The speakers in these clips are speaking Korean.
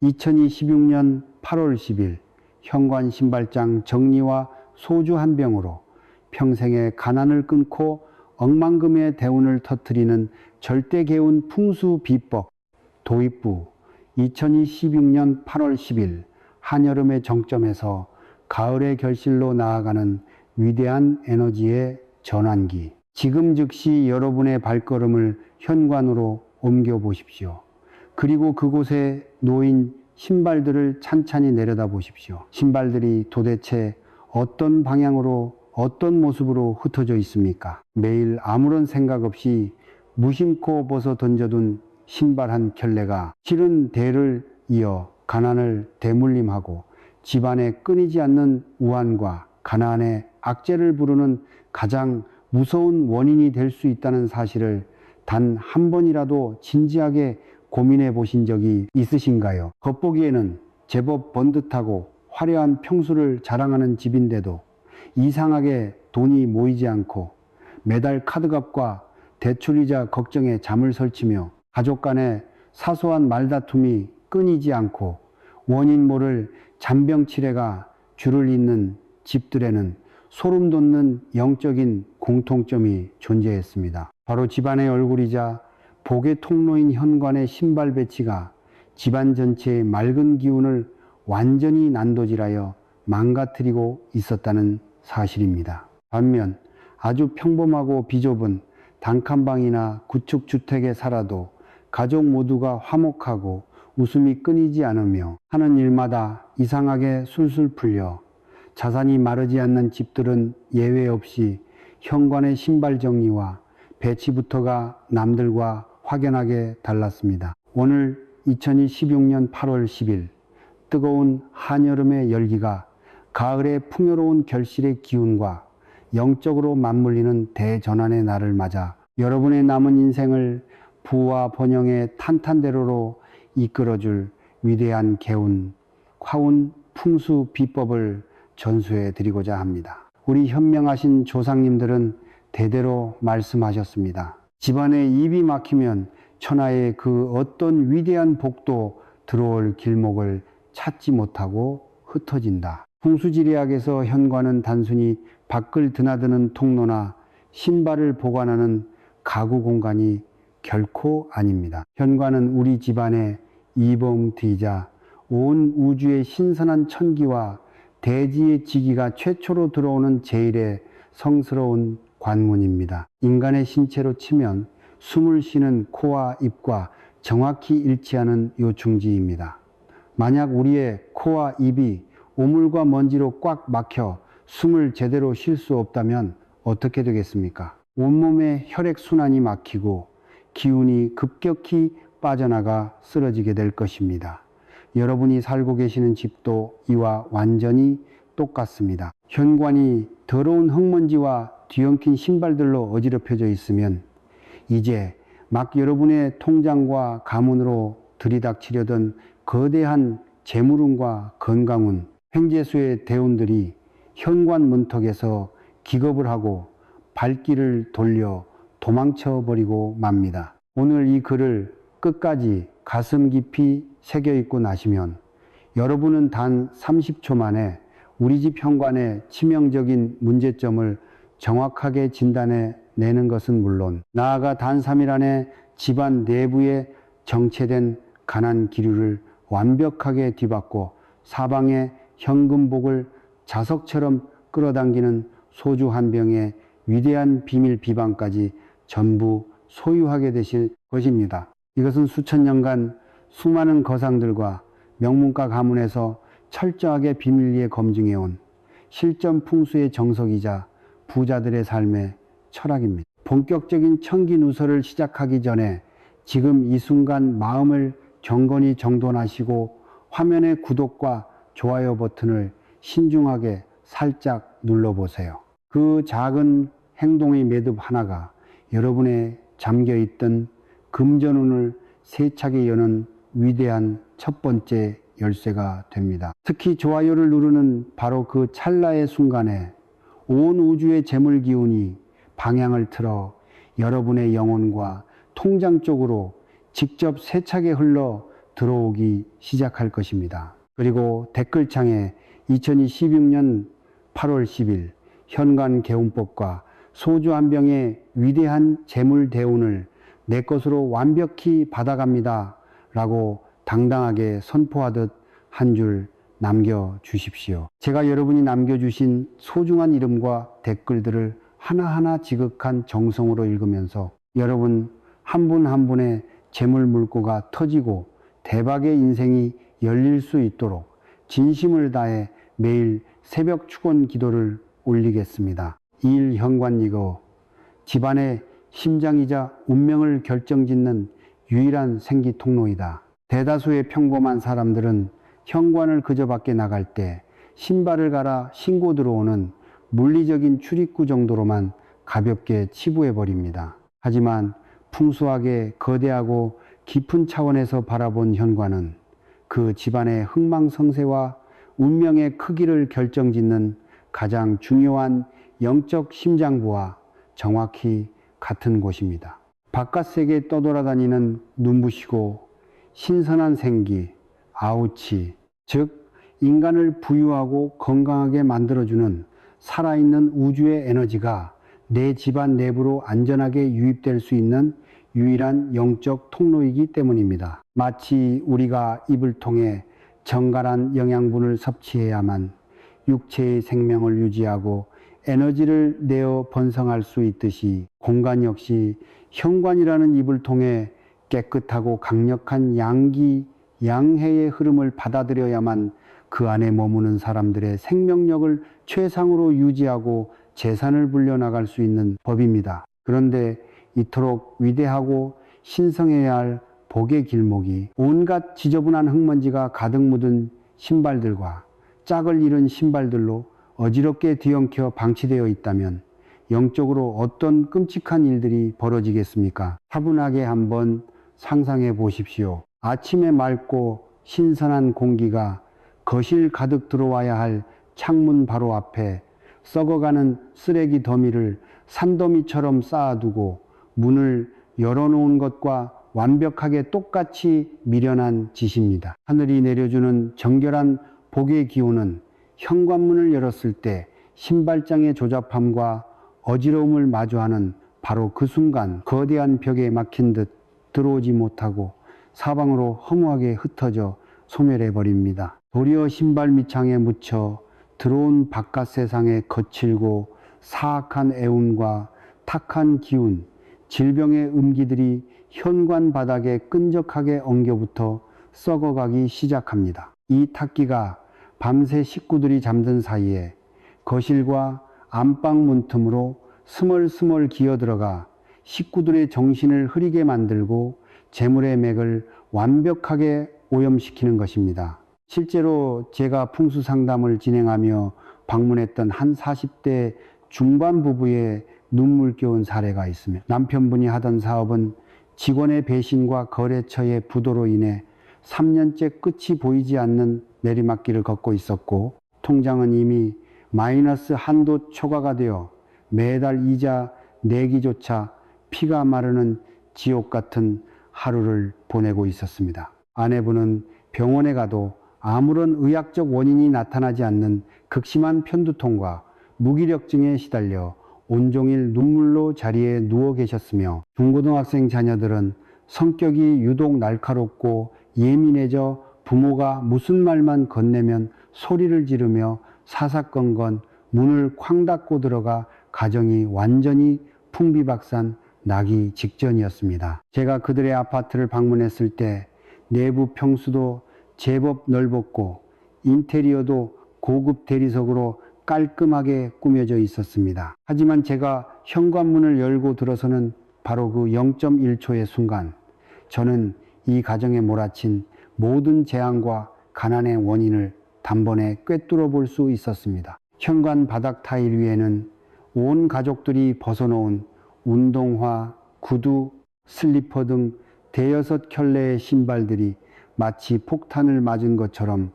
2026년 8월 10일 현관 신발장 정리와 소주 한 병으로 평생의 가난을 끊고 억만금의 대운을 터뜨리는 절대개운 풍수 비법 도입부 2026년 8월 10일 한여름의 정점에서 가을의 결실로 나아가는 위대한 에너지의 전환기. 지금 즉시 여러분의 발걸음을 현관으로 옮겨 보십시오. 그리고 그곳에 놓인 신발들을 찬찬히 내려다 보십시오. 신발들이 도대체 어떤 방향으로 어떤 모습으로 흩어져 있습니까? 매일 아무런 생각 없이 무심코 벗어 던져둔 신발 한 켤레가 실은 대를 이어 가난을 대물림하고 집안에 끊이지 않는 우환과 가난의 악재를 부르는 가장 무서운 원인이 될 수 있다는 사실을 단 한 번이라도 진지하게 고민해 보신 적이 있으신가요? 겉보기에는 제법 번듯하고 화려한 평수를 자랑하는 집인데도 이상하게 돈이 모이지 않고 매달 카드값과 대출이자 걱정에 잠을 설치며 가족 간의 사소한 말다툼이 끊이지 않고 원인 모를 잔병치레가 줄을 잇는 집들에는 소름 돋는 영적인 공통점이 존재했습니다. 바로 집안의 얼굴이자 복의 통로인 현관의 신발 배치가 집안 전체의 맑은 기운을 완전히 난도질하여 망가뜨리고 있었다는 사실입니다. 반면 아주 평범하고 비좁은 단칸방이나 구축주택에 살아도 가족 모두가 화목하고 웃음이 끊이지 않으며 하는 일마다 이상하게 술술 풀려 자산이 마르지 않는 집들은 예외 없이 현관의 신발 정리와 배치부터가 남들과 확연하게 달랐습니다. 오늘 2026년 8월 10일 뜨거운 한여름의 열기가 가을의 풍요로운 결실의 기운과 영적으로 맞물리는 대전환의 날을 맞아 여러분의 남은 인생을 부와 번영의 탄탄대로로 이끌어줄 위대한 개운, 화운 풍수 비법을 전수해 드리고자 합니다. 우리 현명하신 조상님들은 대대로 말씀하셨습니다. 집안에 입이 막히면 천하의 그 어떤 위대한 복도 들어올 길목을 찾지 못하고 흩어진다. 풍수지리학에서 현관은 단순히 밖을 드나드는 통로나 신발을 보관하는 가구 공간이 결코 아닙니다. 현관은 우리 집안의 이봉트이자 온 우주의 신선한 천기와 대지의 지기가 최초로 들어오는 제일의 성스러운 관문입니다. 인간의 신체로 치면 숨을 쉬는 코와 입과 정확히 일치하는 요충지입니다. 만약 우리의 코와 입이 오물과 먼지로 꽉 막혀 숨을 제대로 쉴 수 없다면 어떻게 되겠습니까? 온몸의 혈액순환이 막히고 기운이 급격히 빠져나가 쓰러지게 될 것입니다. 여러분이 살고 계시는 집도 이와 완전히 똑같습니다. 현관이 더러운 흙먼지와 뒤엉킨 신발들로 어지럽혀져 있으면 이제 막 여러분의 통장과 가문으로 들이닥치려던 거대한 재물운과 건강운, 횡재수의 대운들이 현관 문턱에서 기겁을 하고 발길을 돌려 도망쳐 버리고 맙니다. 오늘 이 글을 끝까지 가슴 깊이 새겨 읽고 나시면 여러분은 단 30초 만에 우리 집 현관의 치명적인 문제점을 정확하게 진단해 내는 것은 물론 나아가 단 3일 안에 집안 내부에 정체된 가난 기류를 완벽하게 뒤바꿔 사방의 현금복을 자석처럼 끌어당기는 소주 한 병의 위대한 비밀 비방까지 전부 소유하게 되실 것입니다. 이것은 수천 년간 수많은 거상들과 명문가 가문에서 철저하게 비밀리에 검증해온 실전 풍수의 정석이자 부자들의 삶의 철학입니다. 본격적인 청기 누설을 시작하기 전에 지금 이 순간 마음을 경건히 정돈하시고 화면의 구독과 좋아요 버튼을 신중하게 살짝 눌러보세요. 그 작은 행동의 매듭 하나가 여러분의 잠겨있던 금전운을 세차게 여는 위대한 첫 번째 열쇠가 됩니다. 특히 좋아요를 누르는 바로 그 찰나의 순간에 온 우주의 재물 기운이 방향을 틀어 여러분의 영혼과 통장 쪽으로 직접 세차게 흘러 들어오기 시작할 것입니다. 그리고 댓글창에 2026년 8월 10일 현관 개운법과 소주 한 병의 위대한 재물 대운을 내 것으로 완벽히 받아갑니다 라고 당당하게 선포하듯 한 줄 남겨주십시오. 제가 여러분이 남겨주신 소중한 이름과 댓글들을 하나하나 지극한 정성으로 읽으면서 여러분 한 분 한 분의 재물 물꼬가 터지고 대박의 인생이 열릴 수 있도록 진심을 다해 매일 새벽 축원 기도를 올리겠습니다. 이일 현관이고 집안의 심장이자 운명을 결정짓는 유일한 생기 통로이다. 대다수의 평범한 사람들은 현관을 그저 밖에 나갈 때 신발을 갈아 신고 들어오는 물리적인 출입구 정도로만 가볍게 치부해버립니다. 하지만 풍수하게 거대하고 깊은 차원에서 바라본 현관은 그 집안의 흥망성쇠와 운명의 크기를 결정짓는 가장 중요한 영적 심장부와 정확히 같은 곳입니다. 바깥 세계에 떠돌아다니는 눈부시고 신선한 생기, 아우치, 즉 인간을 부유하고 건강하게 만들어주는 살아있는 우주의 에너지가 내 집안 내부로 안전하게 유입될 수 있는 유일한 영적 통로이기 때문입니다. 마치 우리가 입을 통해 정갈한 영양분을 섭취해야만 육체의 생명을 유지하고 에너지를 내어 번성할 수 있듯이 공간 역시 현관이라는 입을 통해 깨끗하고 강력한 양기, 양해의 흐름을 받아들여야만 그 안에 머무는 사람들의 생명력을 최상으로 유지하고 재산을 불려나갈 수 있는 법입니다. 그런데 이토록 위대하고 신성해야 할 복의 길목이 온갖 지저분한 흙먼지가 가득 묻은 신발들과 짝을 잃은 신발들로 어지럽게 뒤엉켜 방치되어 있다면 영적으로 어떤 끔찍한 일들이 벌어지겠습니까? 차분하게 한번 상상해 보십시오. 아침에 맑고 신선한 공기가 거실 가득 들어와야 할 창문 바로 앞에 썩어가는 쓰레기 더미를 산더미처럼 쌓아두고 문을 열어놓은 것과 완벽하게 똑같이 미련한 짓입니다. 하늘이 내려주는 정결한 복의 기운은 현관문을 열었을 때 신발장의 조잡함과 어지러움을 마주하는 바로 그 순간 거대한 벽에 막힌 듯 들어오지 못하고 사방으로 허무하게 흩어져 소멸해 버립니다. 도리어 신발 밑창에 묻혀 들어온 바깥 세상의 거칠고 사악한 애운과 탁한 기운, 질병의 음기들이 현관 바닥에 끈적하게 엉겨붙어 썩어가기 시작합니다. 이 탁기가 밤새 식구들이 잠든 사이에 거실과 안방 문틈으로 스멀스멀 기어들어가 식구들의 정신을 흐리게 만들고 재물의 맥을 완벽하게 오염시키는 것입니다. 실제로 제가 풍수 상담을 진행하며 방문했던 한 40대 중반 부부의 눈물겨운 사례가 있으며 남편분이 하던 사업은 직원의 배신과 거래처의 부도로 인해 3년째 끝이 보이지 않는 내리막길을 걷고 있었고 통장은 이미 마이너스 한도 초과가 되어 매달 이자 내기조차 피가 마르는 지옥 같은 하루를 보내고 있었습니다. 아내분은 병원에 가도 아무런 의학적 원인이 나타나지 않는 극심한 편두통과 무기력증에 시달려 온종일 눈물로 자리에 누워 계셨으며 중고등학생 자녀들은 성격이 유독 날카롭고 예민해져 부모가 무슨 말만 건네면 소리를 지르며 사사건건 문을 쾅 닫고 들어가 가정이 완전히 풍비박산 나기 직전이었습니다. 제가 그들의 아파트를 방문했을 때 내부 평수도 제법 넓었고 인테리어도 고급 대리석으로 깔끔하게 꾸며져 있었습니다. 하지만 제가 현관문을 열고 들어서는 바로 그 0.1초의 순간 저는 이 가정에 몰아친 모든 재앙과 가난의 원인을 단번에 꿰뚫어 볼 수 있었습니다. 현관 바닥 타일 위에는 온 가족들이 벗어놓은 운동화, 구두, 슬리퍼 등 대여섯 켤레의 신발들이 마치 폭탄을 맞은 것처럼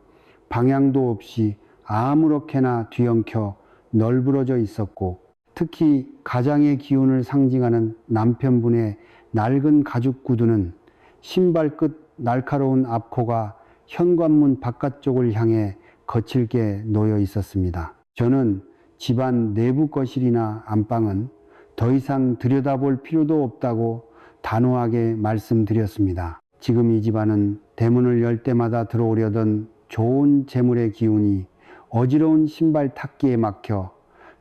방향도 없이 아무렇게나 뒤엉켜 널브러져 있었고 특히 가장의 기운을 상징하는 남편분의 낡은 가죽 구두는 신발 끝 날카로운 앞코가 현관문 바깥쪽을 향해 거칠게 놓여 있었습니다. 저는 집안 내부 거실이나 안방은 더 이상 들여다볼 필요도 없다고 단호하게 말씀드렸습니다. 지금 이 집안은 대문을 열 때마다 들어오려던 좋은 재물의 기운이 어지러운 신발 탁기에 막혀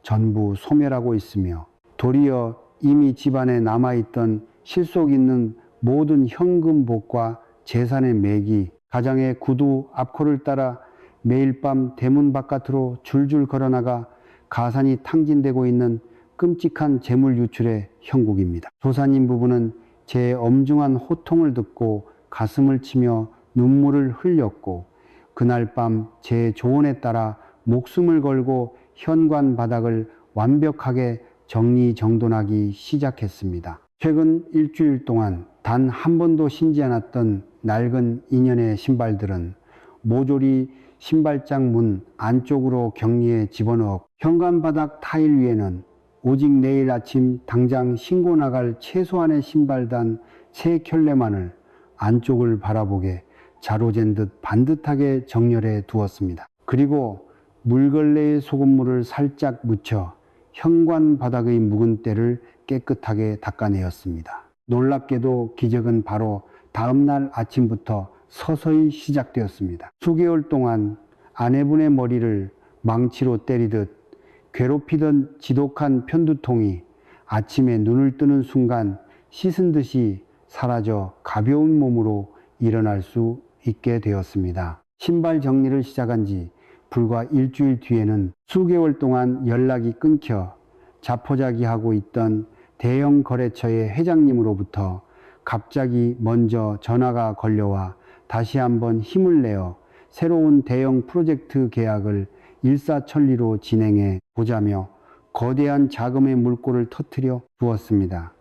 전부 소멸하고 있으며, 도리어 이미 집안에 남아있던 실속 있는 모든 현금복과 재산의 맥이 가장의 구두 앞코를 따라 매일 밤 대문 바깥으로 줄줄 걸어나가 가산이 탕진되고 있는 끔찍한 재물 유출의 형국입니다. 조사님 부부는 제 엄중한 호통을 듣고 가슴을 치며 눈물을 흘렸고, 그날 밤 제 조언에 따라 목숨을 걸고 현관 바닥을 완벽하게 정리정돈하기 시작했습니다. 최근 일주일 동안 단 한 번도 신지 않았던 낡은 인연의 신발들은 모조리 신발장 문 안쪽으로 격리해 집어넣었고, 현관 바닥 타일 위에는 오직 내일 아침 당장 신고 나갈 최소한의 신발단 3켤레만을 안쪽을 바라보게 자로잰 듯 반듯하게 정렬해 두었습니다. 그리고 물걸레에 소금물을 살짝 묻혀 현관 바닥의 묵은 때를 깨끗하게 닦아내었습니다. 놀랍게도 기적은 바로 다음날 아침부터 서서히 시작되었습니다. 수개월 동안 아내분의 머리를 망치로 때리듯 괴롭히던 지독한 편두통이 아침에 눈을 뜨는 순간 씻은 듯이 사라져 가벼운 몸으로 일어날 수 있게 되었습니다. 신발 정리를 시작한 지 불과 일주일 뒤에는 수개월 동안 연락이 끊겨 자포자기하고 있던 대형 거래처의 회장님으로부터 갑자기 먼저 전화가 걸려와 다시 한번 힘을 내어 새로운 대형 프로젝트 계약을 일사천리로 진행해 보자며 거대한 자금의 물꼬를 터뜨려 두었습니다.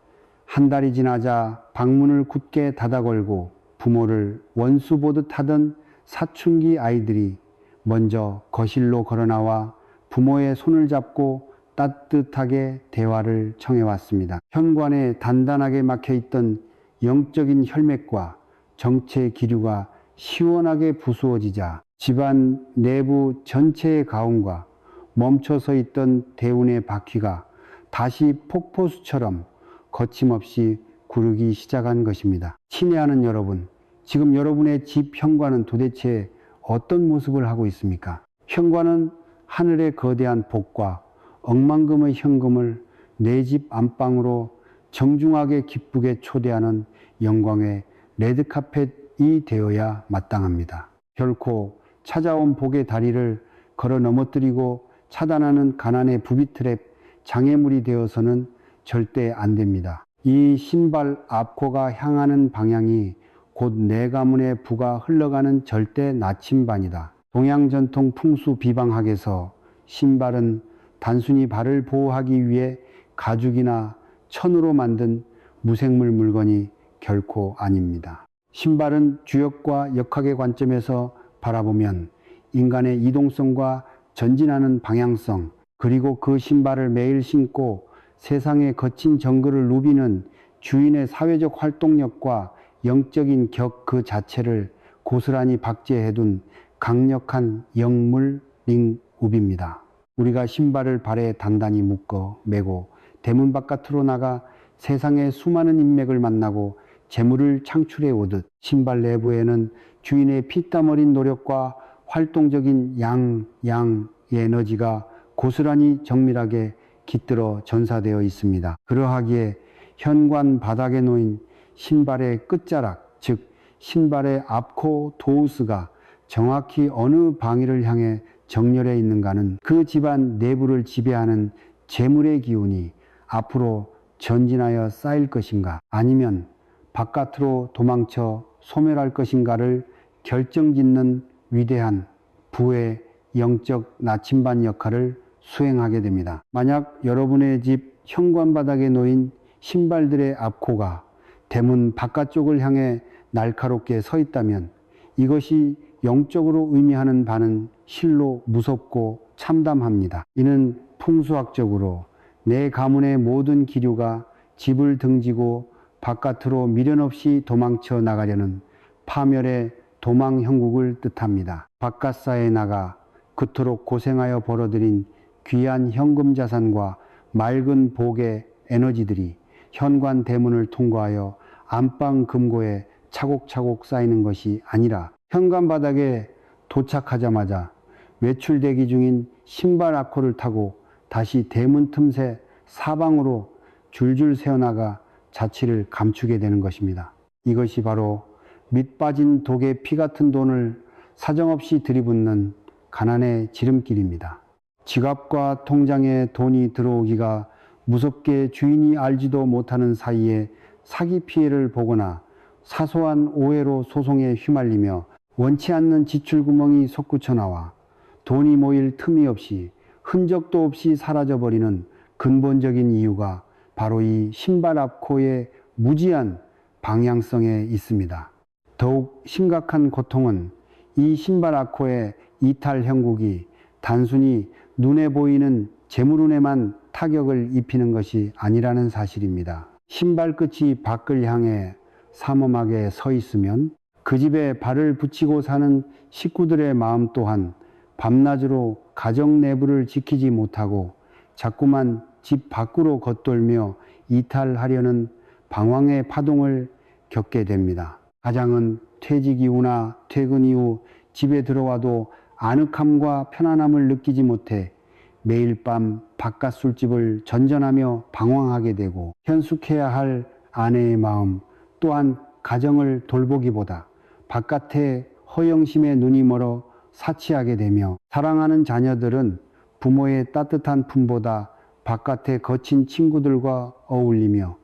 한 달이 지나자 방문을 굳게 닫아걸고 부모를 원수 보듯 하던 사춘기 아이들이 먼저 거실로 걸어나와 부모의 손을 잡고 따뜻하게 대화를 청해왔습니다. 현관에 단단하게 막혀있던 영적인 혈맥과 정체의 기류가 시원하게 부수어지자 집안 내부 전체의 가운과 멈춰서 있던 대운의 바퀴가 다시 폭포수처럼 거침없이 구르기 시작한 것입니다. 친애하는 여러분, 지금 여러분의 집 현관은 도대체 어떤 모습을 하고 있습니까? 현관은 하늘의 거대한 복과 억만금의 현금을 내 집 안방으로 정중하게 기쁘게 초대하는 영광의 레드카펫이 되어야 마땅합니다. 결코 찾아온 복의 다리를 걸어 넘어뜨리고 차단하는 가난의 부비트랩 장애물이 되어서는 절대 안 됩니다. 이 신발 앞코가 향하는 방향이 곧 내 가문의 부가 흘러가는 절대 나침반이다. 동양 전통 풍수 비방학에서 신발은 단순히 발을 보호하기 위해 가죽이나 천으로 만든 무생물 물건이 결코 아닙니다. 신발은 주역과 역학의 관점에서 바라보면 인간의 이동성과 전진하는 방향성, 그리고 그 신발을 매일 신고 세상의 거친 정글을 누비는 주인의 사회적 활동력과 영적인 격 그 자체를 고스란히 박제해둔 강력한 영물 링웁입니다. 우리가 신발을 발에 단단히 묶어 매고 대문 바깥으로 나가 세상의 수많은 인맥을 만나고 재물을 창출해 오듯 신발 내부에는 주인의 피땀 어린 노력과 활동적인 양의 에너지가 고스란히 정밀하게 깃들어 전사되어 있습니다. 그러하기에 현관 바닥에 놓인 신발의 끝자락, 즉 신발의 앞코 도우스가 정확히 어느 방위를 향해 정렬해 있는가는 그 집안 내부를 지배하는 재물의 기운이 앞으로 전진하여 쌓일 것인가, 아니면 바깥으로 도망쳐 소멸할 것인가를 결정짓는 위대한 부의 영적 나침반 역할을 수행하게 됩니다. 만약 여러분의 집 현관 바닥에 놓인 신발들의 앞코가 대문 바깥쪽을 향해 날카롭게 서 있다면 이것이 영적으로 의미하는 바는 실로 무섭고 참담합니다. 이는 풍수학적으로 내 가문의 모든 기류가 집을 등지고 바깥으로 미련 없이 도망쳐 나가려는 파멸의 도망 형국을 뜻합니다. 바깥사에 나가 그토록 고생하여 벌어들인 귀한 현금 자산과 맑은 복의 에너지들이 현관 대문을 통과하여 안방 금고에 차곡차곡 쌓이는 것이 아니라 현관 바닥에 도착하자마자 외출 대기 중인 신발 아코를 타고 다시 대문 틈새 사방으로 줄줄 새어나가 자취를 감추게 되는 것입니다. 이것이 바로 밑 빠진 독에 피 같은 돈을 사정없이 들이붓는 가난의 지름길입니다. 지갑과 통장에 돈이 들어오기가 무섭게 주인이 알지도 못하는 사이에 사기 피해를 보거나 사소한 오해로 소송에 휘말리며 원치 않는 지출구멍이 솟구쳐 나와 돈이 모일 틈이 없이 흔적도 없이 사라져버리는 근본적인 이유가 바로 이 신발 앞코의 무지한 방향성에 있습니다. 더욱 심각한 고통은 이 신발 앞코의 이탈 형국이 단순히 눈에 보이는 재물운에만 타격을 입히는 것이 아니라는 사실입니다. 신발 끝이 밖을 향해 삼엄하게 서 있으면 그 집에 발을 붙이고 사는 식구들의 마음 또한 밤낮으로 가정 내부를 지키지 못하고 자꾸만 집 밖으로 겉돌며 이탈하려는 방황의 파동을 겪게 됩니다. 가장은 퇴직 이후나 퇴근 이후 집에 들어와도 아늑함과 편안함을 느끼지 못해 매일 밤 바깥 술집을 전전하며 방황하게 되고 현숙해야 할 아내의 마음 또한 가정을 돌보기보다 바깥의 허영심에 눈이 멀어 사치하게 되며 사랑하는 자녀들은 부모의 따뜻한 품보다 바깥의 거친 친구들과 어울리며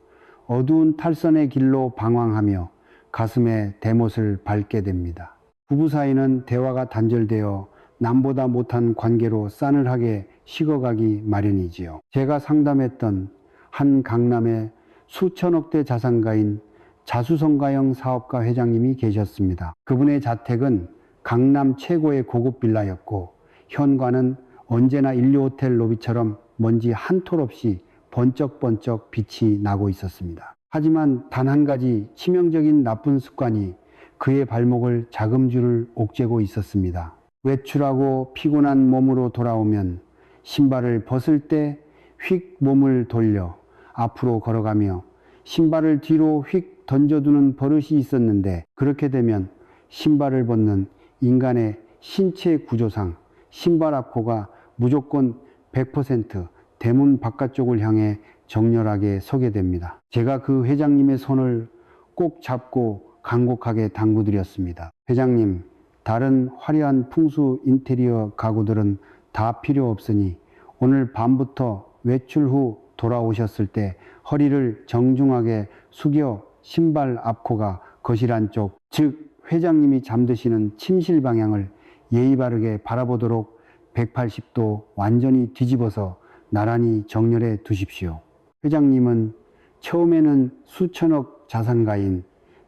어두운 탈선의 길로 방황하며 가슴에 대못을 밟게 됩니다. 부부 사이는 대화가 단절되어 남보다 못한 관계로 싸늘하게 식어가기 마련이지요. 제가 상담했던 한 강남의 수천억대 자산가인 자수성가형 사업가 회장님이 계셨습니다. 그분의 자택은 강남 최고의 고급 빌라였고 현관은 언제나 인류호텔 로비처럼 먼지 한 톨 없이 번쩍번쩍 빛이 나고 있었습니다. 하지만 단 한 가지 치명적인 나쁜 습관이 그의 발목을 자금줄을 옥죄고 있었습니다. 외출하고 피곤한 몸으로 돌아오면 신발을 벗을 때 휙 몸을 돌려 앞으로 걸어가며 신발을 뒤로 휙 던져두는 버릇이 있었는데 그렇게 되면 신발을 벗는 인간의 신체 구조상 신발 앞코가 무조건 100% 대문 바깥쪽을 향해 정렬하게 서게 됩니다. 제가 그 회장님의 손을 꼭 잡고 간곡하게 당부드렸습니다. 회장님, 다른 화려한 풍수 인테리어 가구들은 다 필요 없으니 오늘 밤부터 외출 후 돌아오셨을 때 허리를 정중하게 숙여 신발 앞코가 거실 안쪽, 즉 회장님이 잠드시는 침실 방향을 예의 바르게 바라보도록 180도 완전히 뒤집어서 나란히 정렬해 두십시오. 회장님은 처음에는 수천억 자산가인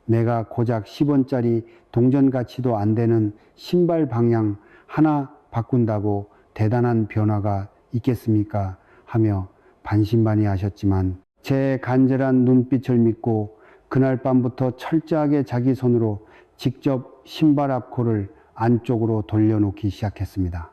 내가 고작 10원짜리 동전 가치도 안 되는 신발 방향 하나 바꾼다고 대단한 변화가 있겠습니까? 하며 반신반의하셨지만 제 간절한 눈빛을 믿고 그날 밤부터 철저하게 자기 손으로 직접 신발 앞코를 안쪽으로 돌려놓기 시작했습니다.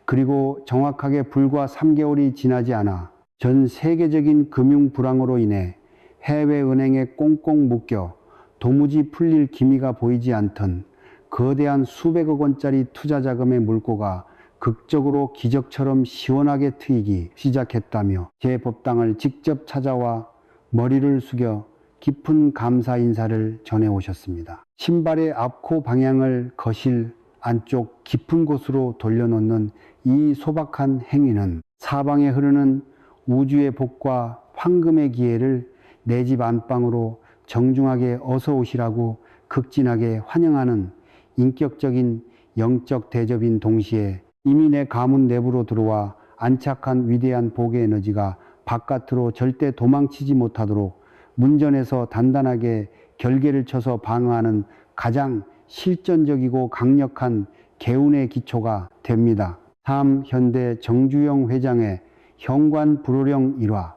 그리고 정확하게 불과 3개월이 지나지 않아 전 세계적인 금융 불황으로 인해 해외은행에 꽁꽁 묶여 도무지 풀릴 기미가 보이지 않던 거대한 수백억 원짜리 투자 자금의 물꼬가 극적으로 기적처럼 시원하게 트이기 시작했다며 제 법당을 직접 찾아와 머리를 숙여 깊은 감사 인사를 전해 오셨습니다. 신발의 앞코 방향을 거실 안쪽 깊은 곳으로 돌려놓는 이 소박한 행위는 사방에 흐르는 우주의 복과 황금의 기회를 내 집 안방으로 정중하게 어서 오시라고 극진하게 환영하는 인격적인 영적 대접인 동시에 이미 내 가문 내부로 들어와 안착한 위대한 복의 에너지가 바깥으로 절대 도망치지 못하도록 문전에서 단단하게 결계를 쳐서 방어하는 가장 실전적이고 강력한 개운의 기초가 됩니다. 다음 현대 정주영 회장의 현관 불호령 일화,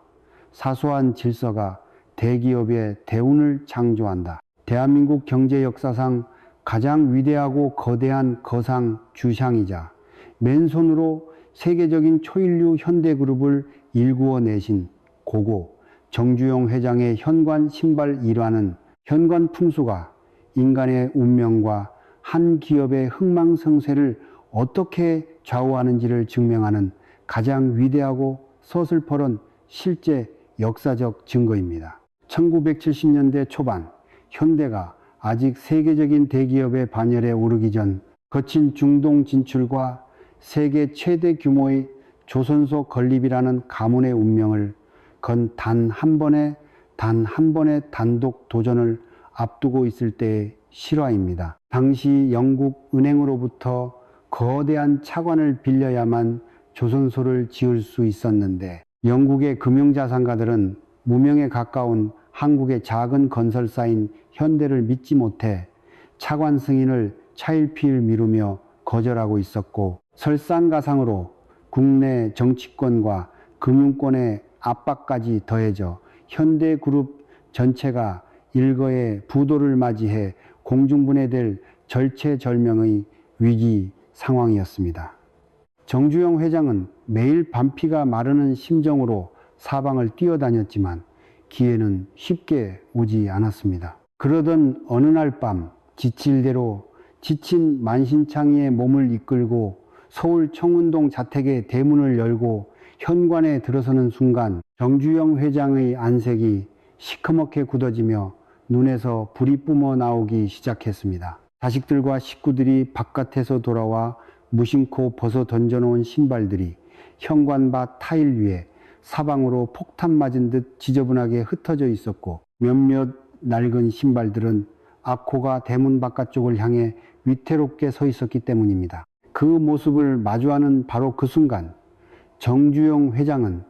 사소한 질서가 대기업의 대운을 창조한다. 대한민국 경제 역사상 가장 위대하고 거대한 거상 주상이자 맨손으로 세계적인 초일류 현대그룹을 일구어내신 고고 정주영 회장의 현관 신발 일화는 현관 풍수가 인간의 운명과 한 기업의 흥망성쇠를 어떻게 좌우하는지를 증명하는 가장 위대하고 서슬퍼런 실제 역사적 증거입니다. 1970년대 초반 현대가 아직 세계적인 대기업의 반열에 오르기 전 거친 중동 진출과 세계 최대 규모의 조선소 건립이라는 가문의 운명을 건 단 한 번의 단독 도전을 앞두고 있을 때의 실화입니다. 당시 영국 은행으로부터 거대한 차관을 빌려야만 조선소를 지을 수 있었는데 영국의 금융자산가들은 무명에 가까운 한국의 작은 건설사인 현대를 믿지 못해 차관 승인을 차일피일 미루며 거절하고 있었고 설상가상으로 국내 정치권과 금융권의 압박까지 더해져 현대그룹 전체가 일거에 부도를 맞이해 공중분해될 절체절명의 위기 상황이었습니다. 정주영 회장은 매일 반피가 마르는 심정으로 사방을 뛰어다녔지만 기회는 쉽게 오지 않았습니다. 그러던 어느 날 밤 지칠 대로 지친 만신창이의 몸을 이끌고 서울 청운동 자택의 대문을 열고 현관에 들어서는 순간 정주영 회장의 안색이 시커멓게 굳어지며 눈에서 불이 뿜어 나오기 시작했습니다. 자식들과 식구들이 바깥에서 돌아와 무심코 벗어 던져놓은 신발들이 현관바 타일 위에 사방으로 폭탄 맞은 듯 지저분하게 흩어져 있었고 몇몇 낡은 신발들은 앞코가 대문 바깥쪽을 향해 위태롭게 서 있었기 때문입니다. 그 모습을 마주하는 바로 그 순간 정주영 회장은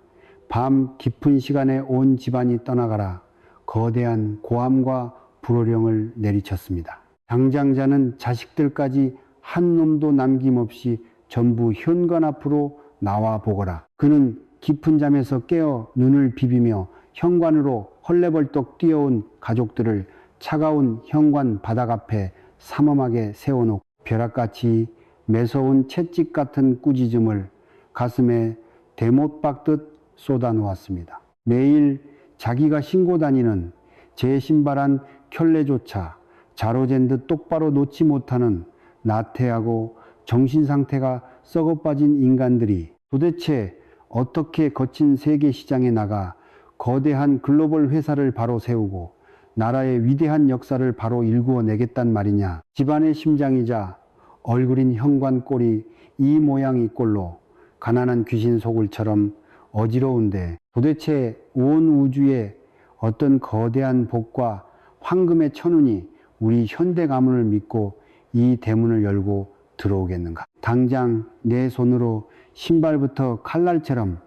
밤 깊은 시간에 온 집안이 떠나가라 거대한 고함과 불호령을 내리쳤습니다. 당장자는 자식들까지 한 놈도 남김없이 전부 현관 앞으로 나와 보거라. 그는 깊은 잠에서 깨어 눈을 비비며 현관으로 헐레벌떡 뛰어온 가족들을 차가운 현관 바닥 앞에 삼엄하게 세워놓고 벼락같이 매서운 채찍 같은 꾸짖음을 가슴에 대못 박듯 쏟아놓았습니다. 매일 자기가 신고 다니는 제 신발한 켤레조차 자로잰 듯 똑바로 놓지 못하는 나태하고 정신상태가 썩어빠진 인간들이 도대체 어떻게 거친 세계 시장에 나가 거대한 글로벌 회사를 바로 세우고 나라의 위대한 역사를 바로 일구어내겠단 말이냐. 집안의 심장이자 얼굴인 현관 꼴이 이 모양이 꼴로 가난한 귀신 속을처럼 어지러운데 도대체 온 우주에 어떤 거대한 복과 황금의 천운이 우리 현대 가문을 믿고 이 대문을 열고 들어오겠는가. 당장 내 손으로 신발부터 칼날처럼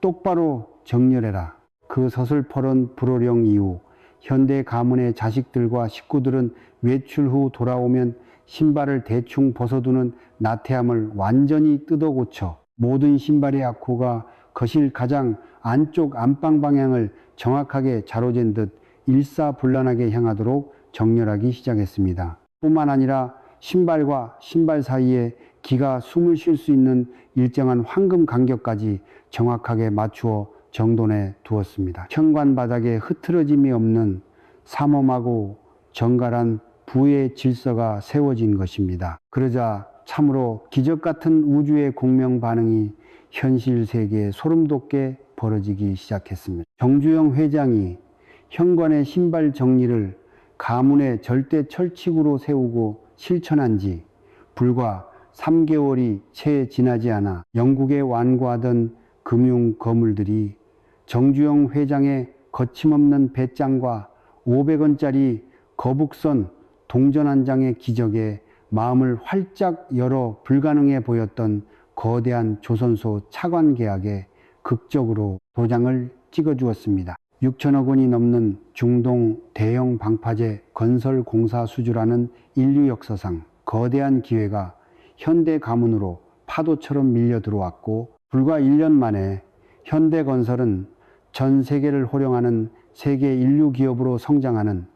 똑바로 정렬해라. 그 서슬퍼런 불호령 이후 현대 가문의 자식들과 식구들은 외출 후 돌아오면 신발을 대충 벗어두는 나태함을 완전히 뜯어고쳐 모든 신발의 앞코가 거실 가장 안쪽 안방 방향을 정확하게 자로잰 듯 일사불란하게 향하도록 정렬하기 시작했습니다. 뿐만 아니라 신발과 신발 사이에 기가 숨을 쉴 수 있는 일정한 황금 간격까지 정확하게 맞추어 정돈해 두었습니다. 현관 바닥에 흐트러짐이 없는 삼엄하고 정갈한 부의 질서가 세워진 것입니다. 그러자 참으로 기적 같은 우주의 공명 반응이 현실 세계에 소름 돋게 벌어지기 시작했습니다. 정주영 회장이 현관의 신발 정리를 가문의 절대 철칙으로 세우고 실천한 지 불과 3개월이 채 지나지 않아 영국에 완고하던 금융 거물들이 정주영 회장의 거침없는 배짱과 500원짜리 거북선 동전 한 장의 기적에 마음을 활짝 열어 불가능해 보였던 거대한 조선소 차관 계약에 극적으로 도장을 찍어주었습니다. 6천억 원이 넘는 중동 대형 방파제 건설 공사 수주라는 인류 역사상 거대한 기회가 현대 가문으로 파도처럼 밀려 들어왔고 불과 1년 만에 현대건설은 전 세계를 호령하는 세계 인류 기업으로 성장하는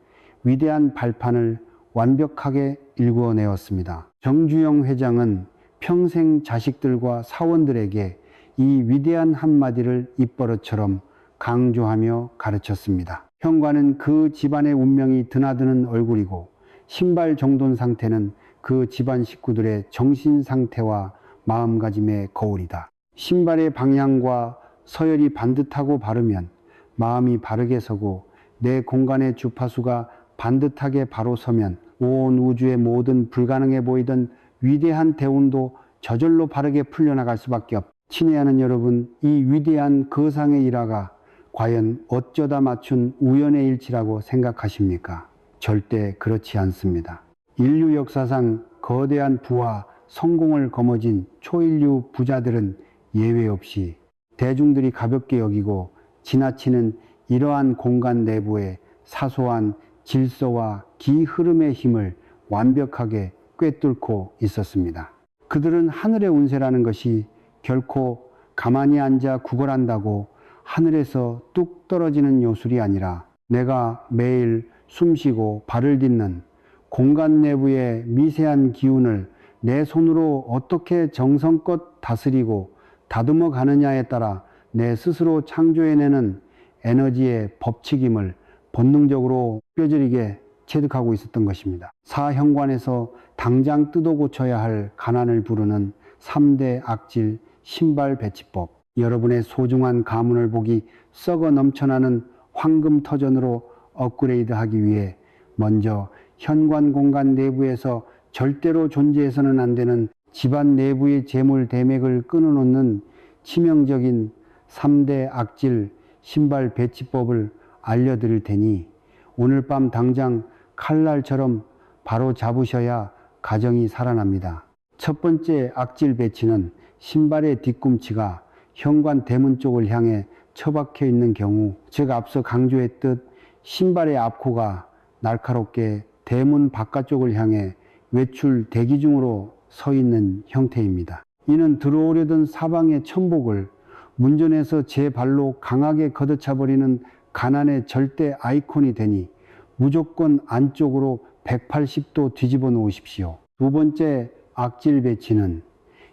위대한 발판을 완벽하게 일구어내었습니다. 정주영 회장은 평생 자식들과 사원들에게 이 위대한 한마디를 입버릇처럼 강조하며 가르쳤습니다. 현관은 그 집안의 운명이 드나드는 얼굴이고 신발 정돈 상태는 그 집안 식구들의 정신 상태와 마음가짐의 거울이다. 신발의 방향과 서열이 반듯하고 바르면 마음이 바르게 서고 내 공간의 주파수가 반듯하게 바로 서면 온 우주의 모든 불가능해 보이던 위대한 대운도 저절로 바르게 풀려나갈 수밖에 없다. 친애하는 여러분, 이 위대한 거상의 일화가 과연 어쩌다 맞춘 우연의 일치라고 생각하십니까? 절대 그렇지 않습니다. 인류 역사상 거대한 부와 성공을 거머쥔 초인류 부자들은 예외 없이 대중들이 가볍게 여기고 지나치는 이러한 공간 내부의 사소한 질서와 기 흐름의 힘을 완벽하게 꿰뚫고 있었습니다. 그들은 하늘의 운세라는 것이 결코 가만히 앉아 구걸한다고 하늘에서 뚝 떨어지는 요술이 아니라 내가 매일 숨쉬고 발을 딛는 공간 내부의 미세한 기운을 내 손으로 어떻게 정성껏 다스리고 다듬어 가느냐에 따라 내 스스로 창조해내는 에너지의 법칙임을 본능적으로 뼈저리게 체득하고 있었던 것입니다. 사현관에서 당장 뜯어 고쳐야 할 가난을 부르는 3대 악질 신발 배치법. 여러분의 소중한 가문을 복이 썩어 넘쳐나는 황금터전으로 업그레이드하기 위해 먼저 현관 공간 내부에서 절대로 존재해서는 안 되는 집안 내부의 재물 대맥을 끊어놓는 치명적인 3대 악질 신발 배치법을 알려드릴 테니 오늘 밤 당장 칼날처럼 바로 잡으셔야 가정이 살아납니다. 첫 번째 악질 배치는 신발의 뒤꿈치가 현관 대문 쪽을 향해 처박혀 있는 경우, 즉 앞서 강조했듯 신발의 앞코가 날카롭게 대문 바깥쪽을 향해 외출 대기 중으로 서 있는 형태입니다. 이는 들어오려던 사방의 천복을 문전에서 제 발로 강하게 걷어차버리는 가난의 절대 아이콘이 되니 무조건 안쪽으로 180도 뒤집어 놓으십시오. 두 번째 악질 배치는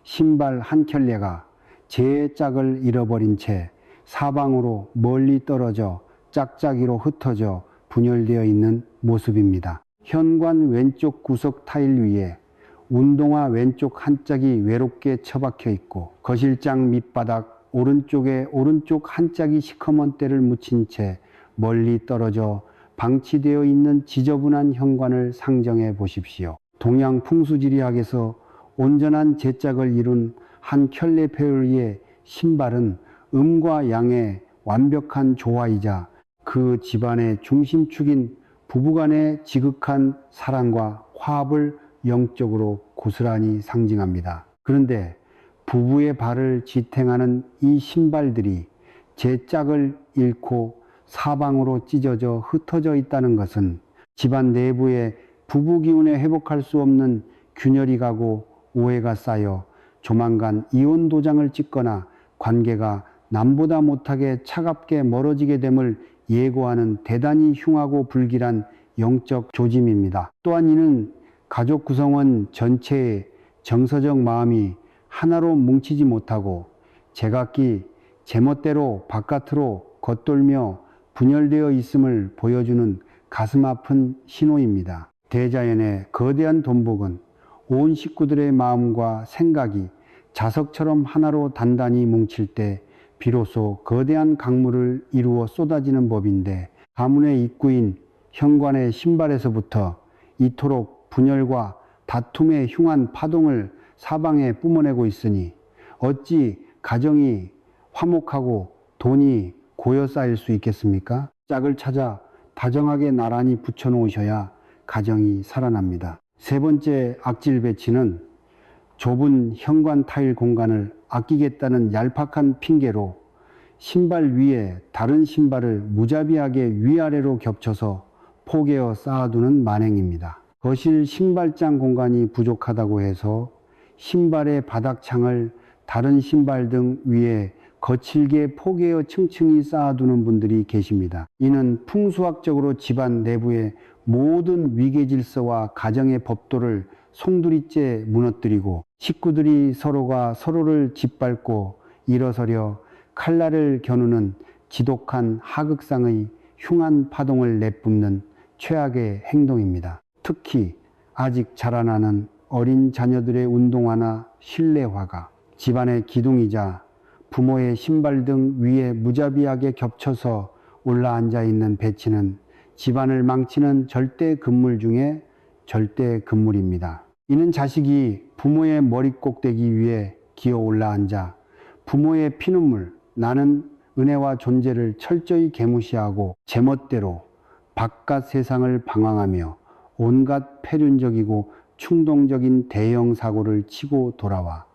신발 한 켤레가 제 짝을 잃어버린 채 사방으로 멀리 떨어져 짝짝이로 흩어져 분열되어 있는 모습입니다. 현관 왼쪽 구석 타일 위에 운동화 왼쪽 한 짝이 외롭게 처박혀 있고 거실장 밑바닥 오른쪽에 오른쪽 한 짝이 시커먼 때를 묻힌 채 멀리 떨어져 방치되어 있는 지저분한 현관을 상정해 보십시오. 동양 풍수지리학에서 온전한 제짝을 이룬 한 켤레 페어리의 신발은 음과 양의 완벽한 조화이자 그 집안의 중심축인 부부간의 지극한 사랑과 화합을 영적으로 고스란히 상징합니다. 그런데 부부의 발을 지탱하는 이 신발들이 제 짝을 잃고 사방으로 찢어져 흩어져 있다는 것은 집안 내부에 부부 기운에 회복할 수 없는 균열이 가고 오해가 쌓여 조만간 이혼 도장을 찍거나 관계가 남보다 못하게 차갑게 멀어지게 됨을 예고하는 대단히 흉하고 불길한 영적 조짐입니다. 또한 이는 가족 구성원 전체의 정서적 마음이 하나로 뭉치지 못하고 제각기 제멋대로 바깥으로 겉돌며 분열되어 있음을 보여주는 가슴 아픈 신호입니다. 대자연의 거대한 돈복은 온 식구들의 마음과 생각이 자석처럼 하나로 단단히 뭉칠 때 비로소 거대한 강물을 이루어 쏟아지는 법인데 가문의 입구인 현관의 신발에서부터 이토록 분열과 다툼의 흉한 파동을 사방에 뿜어내고 있으니 어찌 가정이 화목하고 돈이 고여 쌓일 수 있겠습니까? 짝을 찾아 다정하게 나란히 붙여놓으셔야 가정이 살아납니다. 세 번째 악질 배치는 좁은 현관 타일 공간을 아끼겠다는 얄팍한 핑계로 신발 위에 다른 신발을 무자비하게 위아래로 겹쳐서 포개어 쌓아두는 만행입니다. 거실 신발장 공간이 부족하다고 해서 신발의 바닥창을 다른 신발 등 위에 거칠게 포개어 층층이 쌓아두는 분들이 계십니다. 이는 풍수학적으로 집안 내부에 모든 위계 질서와 가정의 법도를 송두리째 무너뜨리고 식구들이 서로가 서로를 짓밟고 일어서려 칼날을 겨누는 지독한 하극상의 흉한 파동을 내뿜는 최악의 행동입니다. 특히 아직 자라나는 어린 자녀들의 운동화나 실내화가 집안의 기둥이자 부모의 신발 등 위에 무자비하게 겹쳐서 올라앉아 있는 배치는 집안을 망치는 절대 금물 중에 절대 금물입니다. 이는 자식이 부모의 머리 꼭대기 위에 기어 올라앉아 부모의 피눈물, 나는 은혜와 존재를 철저히 개무시하고 제멋대로 바깥 세상을 방황하며 온갖 패륜적이고 충동적인 대형 사고를 치고 돌아와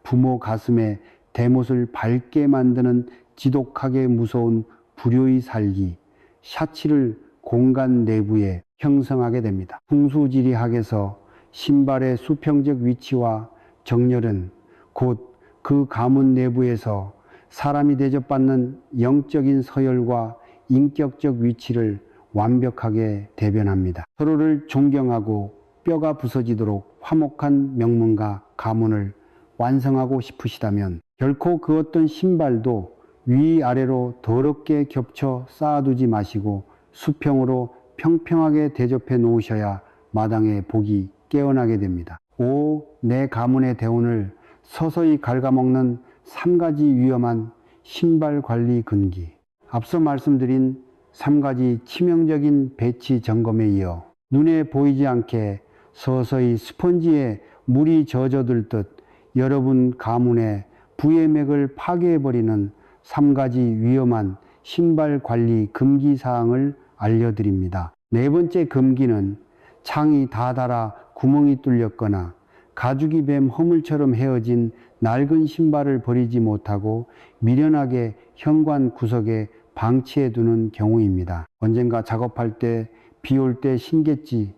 부모 가슴에 대못을 밟게 만드는 지독하게 무서운 불효의 살기, 샤치를 공간 내부에 형성하게 됩니다. 풍수지리학에서 신발의 수평적 위치와 정렬은 곧 그 가문 내부에서 사람이 대접받는 영적인 서열과 인격적 위치를 완벽하게 대변합니다. 서로를 존경하고 뼈가 부서지도록 화목한 명문과 가문을 완성하고 싶으시다면 결코 그 어떤 신발도 위아래로 더럽게 겹쳐 쌓아두지 마시고 수평으로 평평하게 대접해 놓으셔야 마당에 복이 깨어나게 됩니다. 오, 내 가문의 대운을 서서히 갉아먹는 3가지 위험한 신발 관리 금기. 앞서 말씀드린 3가지 치명적인 배치 점검에 이어 눈에 보이지 않게 서서히 스펀지에 물이 젖어들듯 여러분 가문의 부의 맥을 파괴해버리는 3가지 위험한 신발 관리 금기 사항을 알려드립니다. 4번째 금기는 창이 다 닳아 구멍이 뚫렸거나 가죽이 뱀 허물처럼 헤어진 낡은 신발을 버리지 못하고 미련하게 현관 구석에 방치해두는 경우입니다. 언젠가 작업할 때 비 올 때 신겠지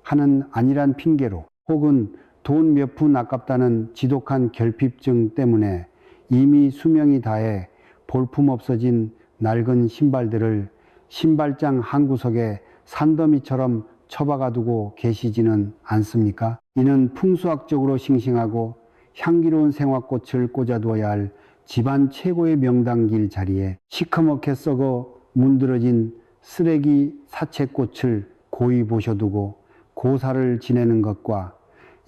하는 안일한 핑계로 혹은 돈 몇 푼 아깝다는 지독한 결핍증 때문에 이미 수명이 다해 볼품없어진 낡은 신발들을 신발장 한 구석에 산더미처럼 처박아두고 계시지는 않습니까? 이는 풍수학적으로 싱싱하고 향기로운 생화꽃을 꽂아두어야 할 집안 최고의 명당길 자리에 시커멓게 썩어 문드러진 쓰레기 사채꽃을 고이 모셔두고 고사를 지내는 것과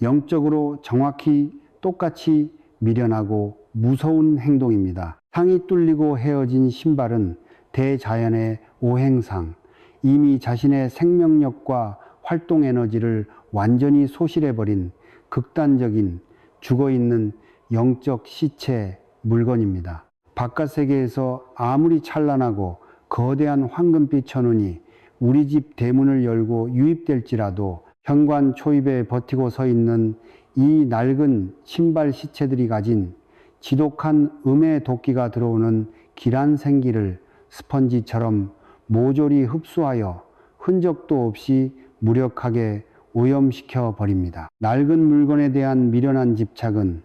영적으로 정확히 똑같이 미련하고 무서운 행동입니다. 상이 뚫리고 헤어진 신발은 대자연의 오행상, 이미 자신의 생명력과 활동 에너지를 완전히 소실해버린 극단적인 죽어있는 영적 시체 물건입니다. 바깥 세계에서 아무리 찬란하고 거대한 황금빛 천운이 우리 집 대문을 열고 유입될지라도 현관 초입에 버티고 서 있는 이 낡은 신발 시체들이 가진 지독한 음의 도끼가 들어오는 길한 생기를 스펀지처럼 모조리 흡수하여 흔적도 없이 무력하게 오염시켜 버립니다. 낡은 물건에 대한 미련한 집착은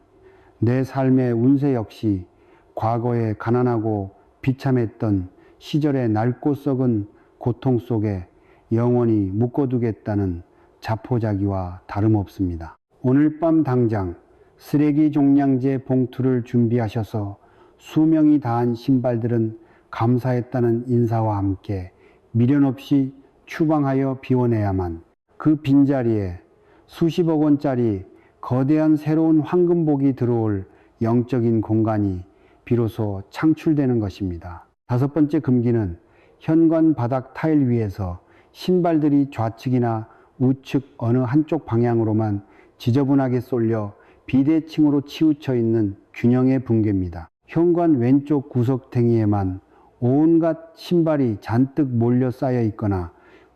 내 삶의 운세 역시 과거에 가난하고 비참했던 시절의 낡고 썩은 고통 속에 영원히 묶어두겠다는 자포자기와 다름없습니다. 오늘 밤 당장 쓰레기 종량제 봉투를 준비하셔서 수명이 다한 신발들은 감사했다는 인사와 함께 미련 없이 추방하여 비워내야만 그 빈자리에 수십억 원짜리 거대한 새로운 황금복이 들어올 영적인 공간이 비로소 창출되는 것입니다. 5번째 금기는 현관 바닥 타일 위에서 신발들이 좌측이나 우측 어느 한쪽 방향으로만 지저분하게 쏠려 비대칭으로 치우쳐 있는 균형의 붕괴입니다. 현관 왼쪽 구석탱이에만 온갖 신발이 잔뜩 몰려 쌓여 있거나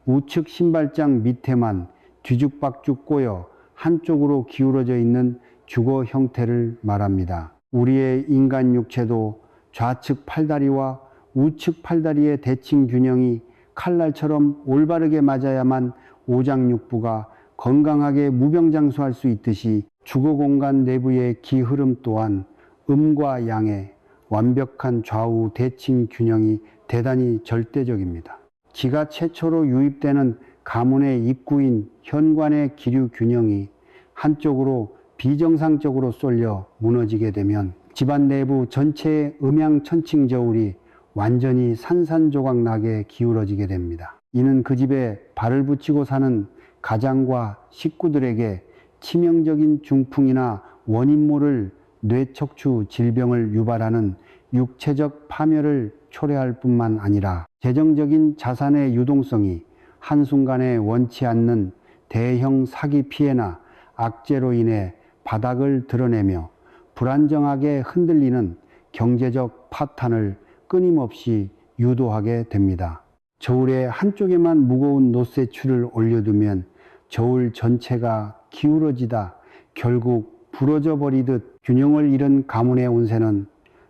우측 신발장 밑에만 뒤죽박죽 꼬여 한쪽으로 기울어져 있는 주거 형태를 말합니다. 우리의 인간 육체도 좌측 팔다리와 우측 팔다리의 대칭 균형이 칼날처럼 올바르게 맞아야만 오장육부가 건강하게 무병장수할 수 있듯이 주거 공간 내부의 기 흐름 또한 음과 양의 완벽한 좌우 대칭 균형이 대단히 절대적입니다. 기가 최초로 유입되는 가문의 입구인 현관의 기류 균형이 한쪽으로 비정상적으로 쏠려 무너지게 되면 집안 내부 전체의 음양천칭 저울이 완전히 산산조각 나게 기울어지게 됩니다. 이는 그 집에 발을 붙이고 사는 가장과 식구들에게 치명적인 중풍이나 원인 모를 뇌척추 질병을 유발하는 육체적 파멸을 초래할 뿐만 아니라 재정적인 자산의 유동성이 한순간에 원치 않는 대형 사기 피해나 악재로 인해 바닥을 드러내며 불안정하게 흔들리는 경제적 파탄을 끊임없이 유도하게 됩니다. 저울의 한쪽에만 무거운 노쇠추를 올려두면 저울 전체가 기울어지다 결국 부러져 버리듯 균형을 잃은 가문의 운세는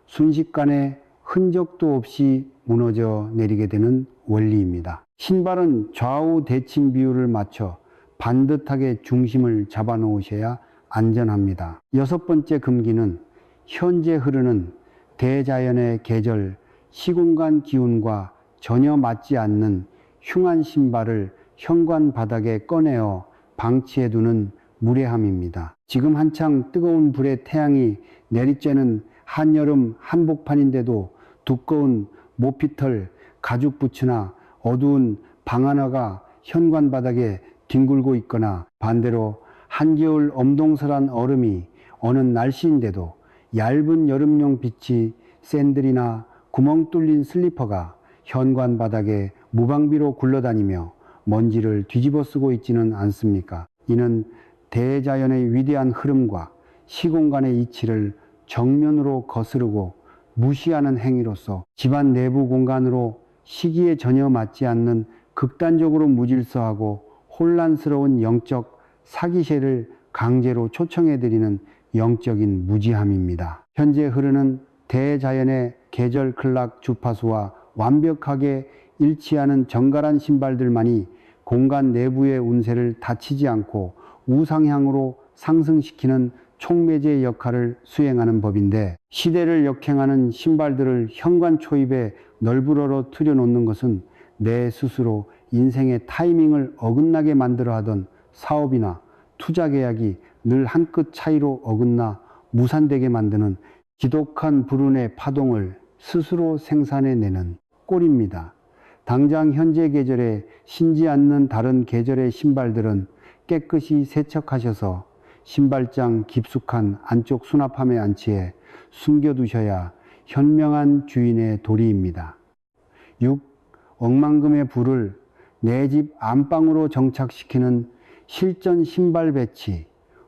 순식간에 흔적도 없이 무너져 내리게 되는 원리입니다. 신발은 좌우 대칭 비율을 맞춰 반듯하게 중심을 잡아 놓으셔야 안전합니다. 여섯 번째 금기는 현재 흐르는 대자연의 계절, 시공간 기운과 전혀 맞지 않는 흉한 신발을 현관 바닥에 꺼내어 방치해두는 무례함입니다. 지금 한창 뜨거운 불에 태양이 내리쬐는 한여름 한복판인데도 두꺼운 모피털, 가죽 부츠나 어두운 방 하나가 현관 바닥에 뒹굴고 있거나 반대로 한겨울 엄동설한 얼음이 어느 날씨인데도 얇은 여름용 비치, 샌들이나 구멍 뚫린 슬리퍼가 현관 바닥에 무방비로 굴러다니며 먼지를 뒤집어 쓰고 있지는 않습니까? 이는 대자연의 위대한 흐름과 시공간의 이치를 정면으로 거스르고 무시하는 행위로서 집안 내부 공간으로 시기에 전혀 맞지 않는 극단적으로 무질서하고 혼란스러운 영적 사기세를 강제로 초청해드리는 영적인 무지함입니다. 현재 흐르는 대자연의 계절 클락 주파수와 완벽하게 일치하는 정갈한 신발들만이 공간 내부의 운세를 다치지 않고 우상향으로 상승시키는 촉매제 역할을 수행하는 법인데, 시대를 역행하는 신발들을 현관 초입에 널브러러 틀어놓는 것은 내 스스로 인생의 타이밍을 어긋나게 만들어 하던 사업이나 투자 계약이 늘 한 끗 차이로 어긋나 무산되게 만드는 지독한 불운의 파동을 스스로 생산해내는 꼴입니다. 당장 현재 계절에 신지 않는 다른 계절의 신발들은 깨끗이 세척하셔서 신발장 깊숙한 안쪽 수납함에 안치해 숨겨두셔야 현명한 주인의 도리입니다. 6. 억만금의 불을 내 집 안방으로 정착시키는 실전 신발 배치,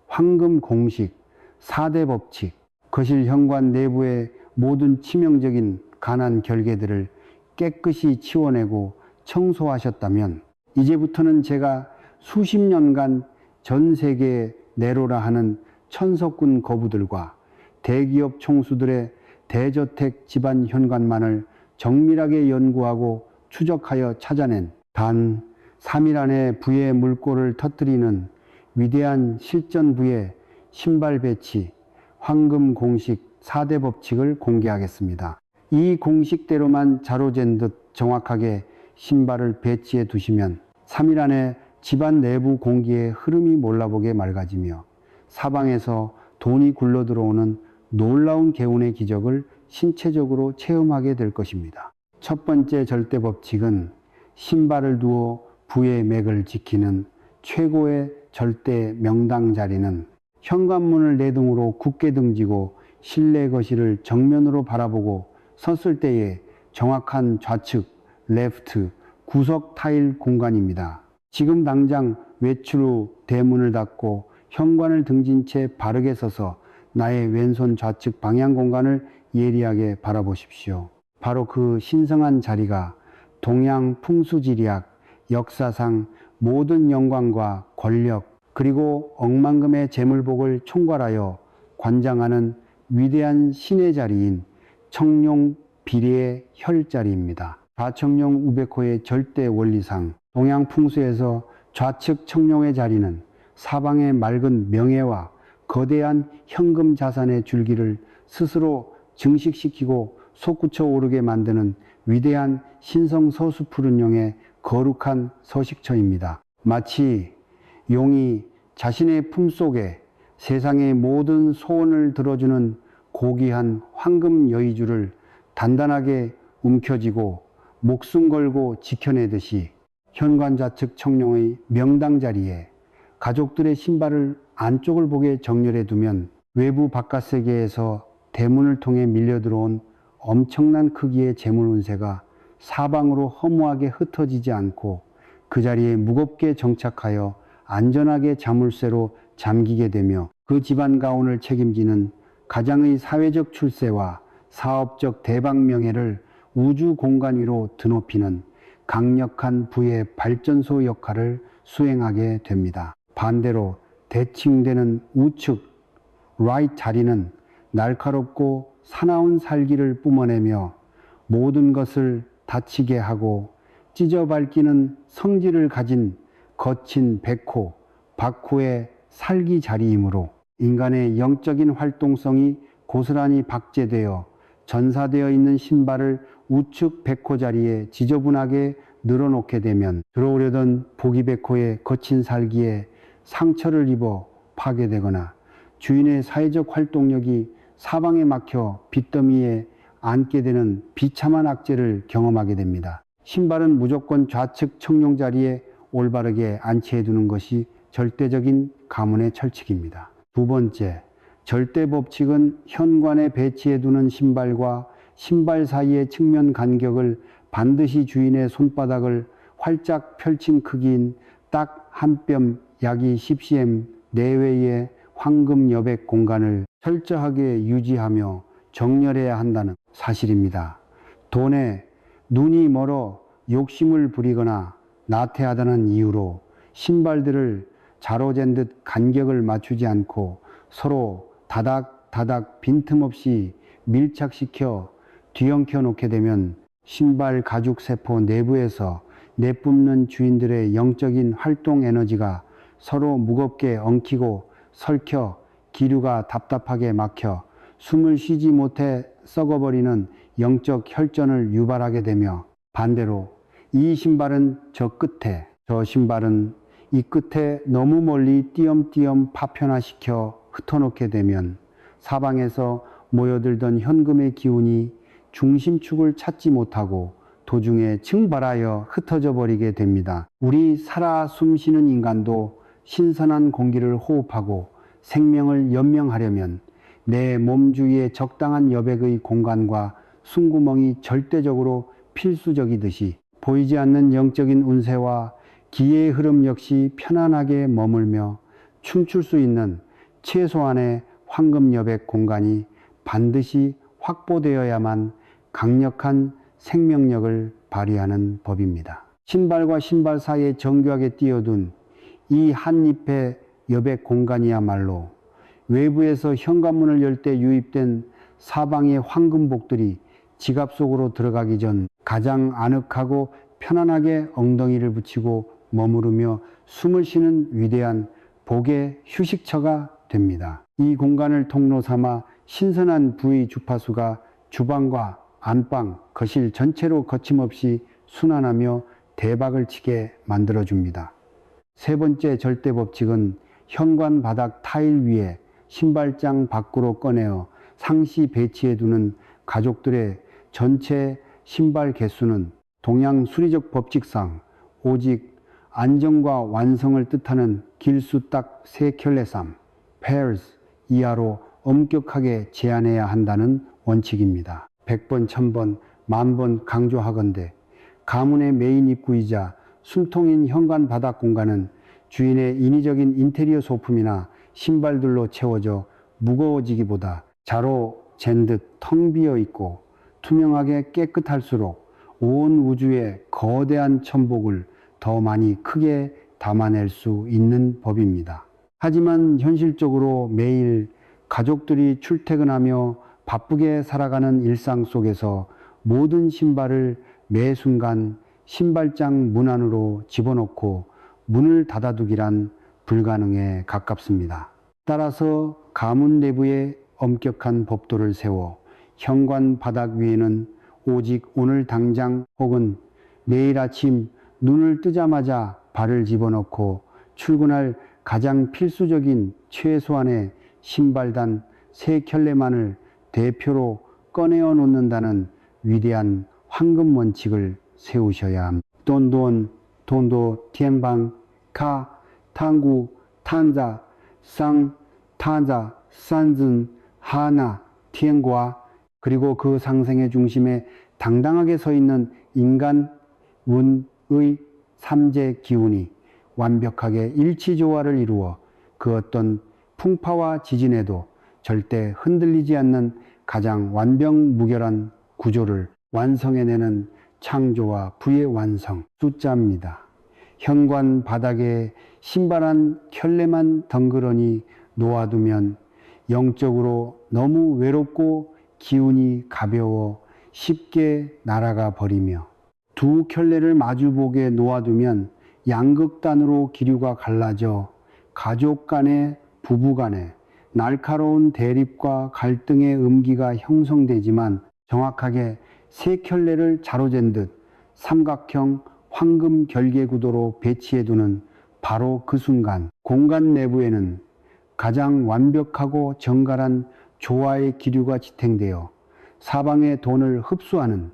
황금 공식, 4대 법칙, 거실 현관 내부의 모든 치명적인 가난 결계들을 깨끗이 치워내고 청소하셨다면 이제부터는 제가 수십 년간 전 세계에 내로라 하는 천석군 거부들과 대기업 총수들의 대저택 집안 현관만을 정밀하게 연구하고 추적하여 찾아낸 단 3일 안에 부의 물꼬를 터뜨리는 위대한 실전부의 신발 배치, 황금 공식 4대 법칙을 공개하겠습니다. 이 공식대로만 자로잰 듯 정확하게 신발을 배치해 두시면 3일 안에 집안 내부 공기의 흐름이 몰라보게 맑아지며 사방에서 돈이 굴러 들어오는 놀라운 개운의 기적을 신체적으로 체험하게 될 것입니다. 첫 번째 절대 법칙은 신발을 두어 부의 맥을 지키는 최고의 절대 명당 자리는 현관문을 내동으로 굳게 등지고 실내 거실을 정면으로 바라보고 섰을 때의 정확한 좌측, 레프트, 구석 타일 공간입니다. 지금 당장 외출 후 대문을 닫고 현관을 등진 채 바르게 서서 나의 왼손 좌측 방향 공간을 예리하게 바라보십시오. 바로 그 신성한 자리가 동양 풍수지리학, 역사상 모든 영광과 권력, 그리고 억만금의 재물복을 총괄하여 관장하는 위대한 신의 자리인 청룡 비례의 혈자리입니다. 좌청룡 우베코의 절대 원리상 동양 풍수에서 좌측 청룡의 자리는 사방의 맑은 명예와 거대한 현금 자산의 줄기를 스스로 증식시키고 솟구쳐 오르게 만드는 위대한 신성서수 푸른 용의 거룩한 서식처입니다. 마치 용이 자신의 품속에 세상의 모든 소원을 들어주는 고귀한 황금 여의주를 단단하게 움켜쥐고 목숨 걸고 지켜내듯이 현관 좌측 청룡의 명당 자리에 가족들의 신발을 안쪽을 보게 정렬해 두면 외부 바깥 세계에서 대문을 통해 밀려 들어온 엄청난 크기의 재물 운세가 사방으로 허무하게 흩어지지 않고 그 자리에 무겁게 정착하여 안전하게 자물쇠로 잠기게 되며 그 집안 가운을 책임지는 가장의 사회적 출세와 사업적 대박 명예를 우주 공간 위로 드높이는 강력한 부의 발전소 역할을 수행하게 됩니다. 반대로 대칭되는 우측 right 자리는 날카롭고 사나운 살기를 뿜어내며 모든 것을 다치게 하고 찢어 밝히는 성질을 가진 거친 백호, 박호의 살기 자리이므로 인간의 영적인 활동성이 고스란히 박제되어 전사되어 있는 신발을 우측 백호 자리에 지저분하게 늘어놓게 되면 들어오려던 보기백호의 거친 살기에 상처를 입어 파괴되거나 주인의 사회적 활동력이 사방에 막혀 빚더미에 앉게 되는 비참한 악재를 경험하게 됩니다. 신발은 무조건 좌측 청룡 자리에 올바르게 안치해 두는 것이 절대적인 가문의 철칙입니다. 두 번째, 절대 법칙은 현관에 배치해 두는 신발과 신발 사이의 측면 간격을 반드시 주인의 손바닥을 활짝 펼친 크기인 딱 한 뼘 약이 10cm 내외의 황금 여백 공간을 철저하게 유지하며 정렬해야 한다는 사실입니다. 돈에 눈이 멀어 욕심을 부리거나 나태하다는 이유로 신발들을 자로 잰 듯 간격을 맞추지 않고 서로 다닥다닥 빈틈없이 밀착시켜 뒤엉켜 놓게 되면 신발 가죽 세포 내부에서 내뿜는 주인들의 영적인 활동 에너지가 서로 무겁게 엉키고 설켜 기류가 답답하게 막혀 숨을 쉬지 못해 썩어버리는 영적 혈전을 유발하게 되며 반대로 이 신발은 저 끝에, 저 신발은 이 끝에 너무 멀리 띄엄띄엄 파편화시켜 흩어놓게 되면 사방에서 모여들던 현금의 기운이 중심축을 찾지 못하고 도중에 증발하여 흩어져 버리게 됩니다. 우리 살아 숨쉬는 인간도 신선한 공기를 호흡하고 생명을 연명하려면 내 몸 주위에 적당한 여백의 공간과 숨구멍이 절대적으로 필수적이듯이 보이지 않는 영적인 운세와 기의 흐름 역시 편안하게 머물며 춤출 수 있는 최소한의 황금 여백 공간이 반드시 확보되어야만 강력한 생명력을 발휘하는 법입니다. 신발과 신발 사이에 정교하게 띄어둔 이 한 잎의 여백 공간이야말로 외부에서 현관문을 열 때 유입된 사방의 황금복들이 지갑 속으로 들어가기 전 가장 아늑하고 편안하게 엉덩이를 붙이고 머무르며 숨을 쉬는 위대한 복의 휴식처가 됩니다. 이 공간을 통로 삼아 신선한 부의 주파수가 주방과 안방, 거실 전체로 거침없이 순환하며 대박을 치게 만들어줍니다. 세 번째 절대 법칙은 현관 바닥 타일 위에 신발장 밖으로 꺼내어 상시 배치해 두는 가족들의 전체 신발 개수는 동양 수리적 법칙상 오직 안정과 완성을 뜻하는 길수 딱 3켤레 pairs 이하로 엄격하게 제한해야 한다는 원칙입니다. 100번, 1000번, 10,000번 강조하건대 가문의 메인 입구이자 숨통인 현관 바닥 공간은 주인의 인위적인 인테리어 소품이나 신발들로 채워져 무거워지기보다 자로 잰 듯 텅 비어 있고 투명하게 깨끗할수록 온 우주의 거대한 천복을 더 많이 크게 담아낼 수 있는 법입니다. 하지만 현실적으로 매일 가족들이 출퇴근하며 바쁘게 살아가는 일상 속에서 모든 신발을 매 순간 신발장 문 안으로 집어넣고 문을 닫아두기란 불가능에 가깝습니다. 따라서 가문 내부에 엄격한 법도를 세워 현관 바닥 위에는 오직 오늘 당장 혹은 내일 아침 눈을 뜨자마자 발을 집어넣고 출근할 가장 필수적인 최소한의 신발단 3켤레만을 대표로 꺼내어 놓는다는 위대한 황금 원칙을 세우셔야 합니다. 돈돈, 돈도, 티엔방, 카, 탕구, 탄자, 쌍, 탄자, 산즌, 하나, 티엔과 그리고 그 상생의 중심에 당당하게 서 있는 인간, 운의 삼재 기운이 완벽하게 일치조화를 이루어 그 어떤 풍파와 지진에도 절대 흔들리지 않는 가장 완벽무결한 구조를 완성해내는 창조와 부의 완성, 숫자입니다. 현관 바닥에 신발 한 켤레만 덩그러니 놓아두면 영적으로 너무 외롭고 기운이 가벼워 쉽게 날아가 버리며, 2켤레를 마주보게 놓아두면 양극단으로 기류가 갈라져 가족 간에, 부부 간에 날카로운 대립과 갈등의 음기가 형성되지만, 정확하게 3켤레를 자로잰 듯 삼각형 황금 결계 구도로 배치해두는 바로 그 순간, 공간 내부에는 가장 완벽하고 정갈한 조화의 기류가 지탱되어 사방의 돈을 흡수하는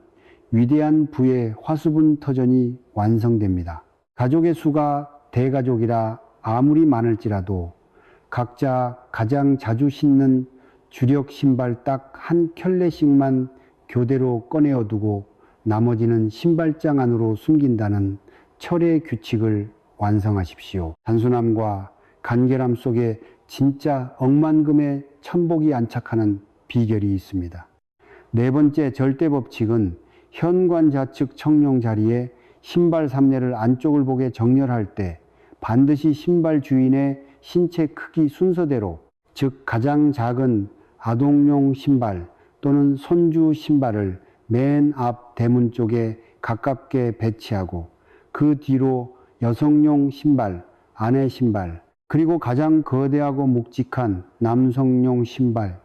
위대한 부의 화수분 터전이 완성됩니다. 가족의 수가 대가족이라 아무리 많을지라도 각자 가장 자주 신는 주력 신발 딱 한 켤레씩만 교대로 꺼내어 두고 나머지는 신발장 안으로 숨긴다는 철의 규칙을 완성하십시오. 단순함과 간결함 속에 진짜 억만금의 천복이 안착하는 비결이 있습니다. 4번째 절대 법칙은 현관 좌측 청룡 자리에 신발 삼례를 안쪽을 보게 정렬할 때 반드시 신발 주인의 신체 크기 순서대로, 즉 가장 작은 아동용 신발 또는 손주 신발을 맨 앞 대문 쪽에 가깝게 배치하고, 그 뒤로 여성용 신발, 아내 신발, 그리고 가장 거대하고 묵직한 남성용 신발,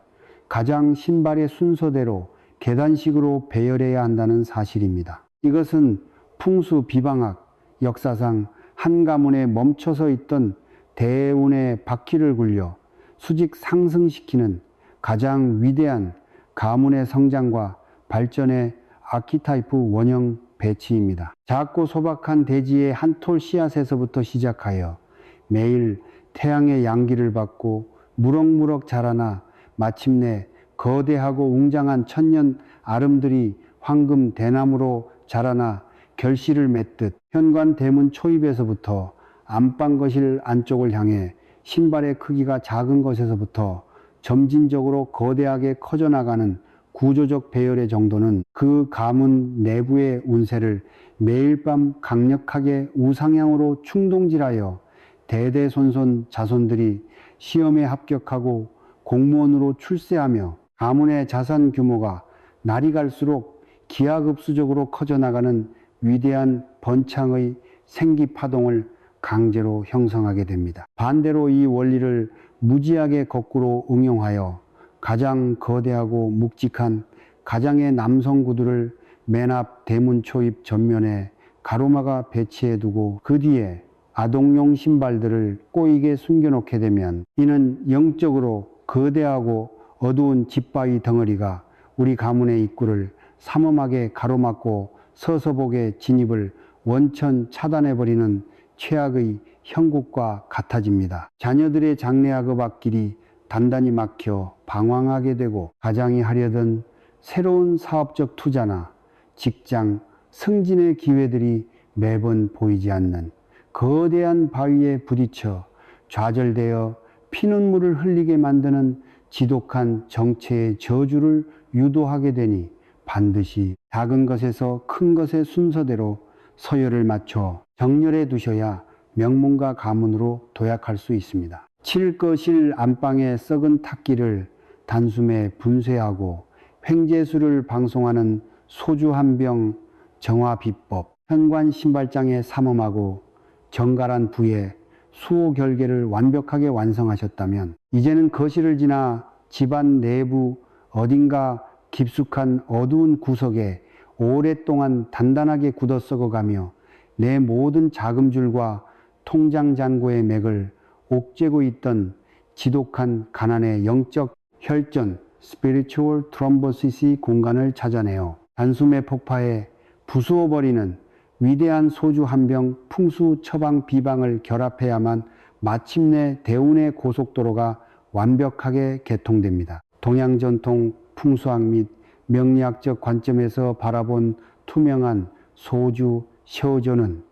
가장 신발의 순서대로 계단식으로 배열해야 한다는 사실입니다. 이것은 풍수 비방학, 역사상 한 가문에 멈춰서 있던 대운의 바퀴를 굴려 수직 상승시키는 가장 위대한 가문의 성장과 발전의 아키타이프 원형 배치입니다. 작고 소박한 대지의 한 톨 씨앗에서부터 시작하여 매일 태양의 양기를 받고 무럭무럭 자라나 마침내 거대하고 웅장한 천년 아름들이 황금 대나무로 자라나 결실을 맺듯, 현관 대문 초입에서부터 안방 거실 안쪽을 향해 신발의 크기가 작은 것에서부터 점진적으로 거대하게 커져나가는 구조적 배열의 정도는 그 가문 내부의 운세를 매일 밤 강력하게 우상향으로 충동질하여 대대손손 자손들이 시험에 합격하고 공무원으로 출세하며 가문의 자산 규모가 날이 갈수록 기하급수적으로 커져나가는 위대한 번창의 생기파동을 강제로 형성하게 됩니다. 반대로 이 원리를 무지하게 거꾸로 응용하여 가장 거대하고 묵직한 가장의 남성 구두를 맨 앞 대문 초입 전면에 가로막아 배치해두고 그 뒤에 아동용 신발들을 꼬이게 숨겨놓게 되면, 이는 영적으로 거대하고 어두운 집바위 덩어리가 우리 가문의 입구를 삼엄하게 가로막고 서서복의 진입을 원천 차단해버리는 최악의 형국과 같아집니다. 자녀들의 장래학업 앞길이 단단히 막혀 방황하게 되고, 가장이 하려던 새로운 사업적 투자나 직장, 승진의 기회들이 매번 보이지 않는 거대한 바위에 부딪혀 좌절되어 피눈물을 흘리게 만드는 지독한 정체의 저주를 유도하게 되니, 반드시 작은 것에서 큰 것의 순서대로 서열을 맞춰 정렬해 두셔야 명문가 가문으로 도약할 수 있습니다. 칠거실 안방의 썩은 탁기를 단숨에 분쇄하고 횡재수를 방송하는 소주 한 병 정화 비법, 현관 신발장에 삼엄하고 정갈한 부에 수호 결계를 완벽하게 완성하셨다면, 이제는 거실을 지나 집안 내부 어딘가 깊숙한 어두운 구석에 오랫동안 단단하게 굳어 썩어가며 내 모든 자금줄과 통장 잔고의 맥을 옥죄고 있던 지독한 가난의 영적 혈전 spiritual thrombosis의 공간을 찾아내어 단숨에 폭파해 부수어버리는 위대한 소주 한 병 풍수 처방 비방을 결합해야만 마침내 대운의 고속도로가 완벽하게 개통됩니다. 동양 전통 풍수학 및 명리학적 관점에서 바라본 투명한 소주 셔저는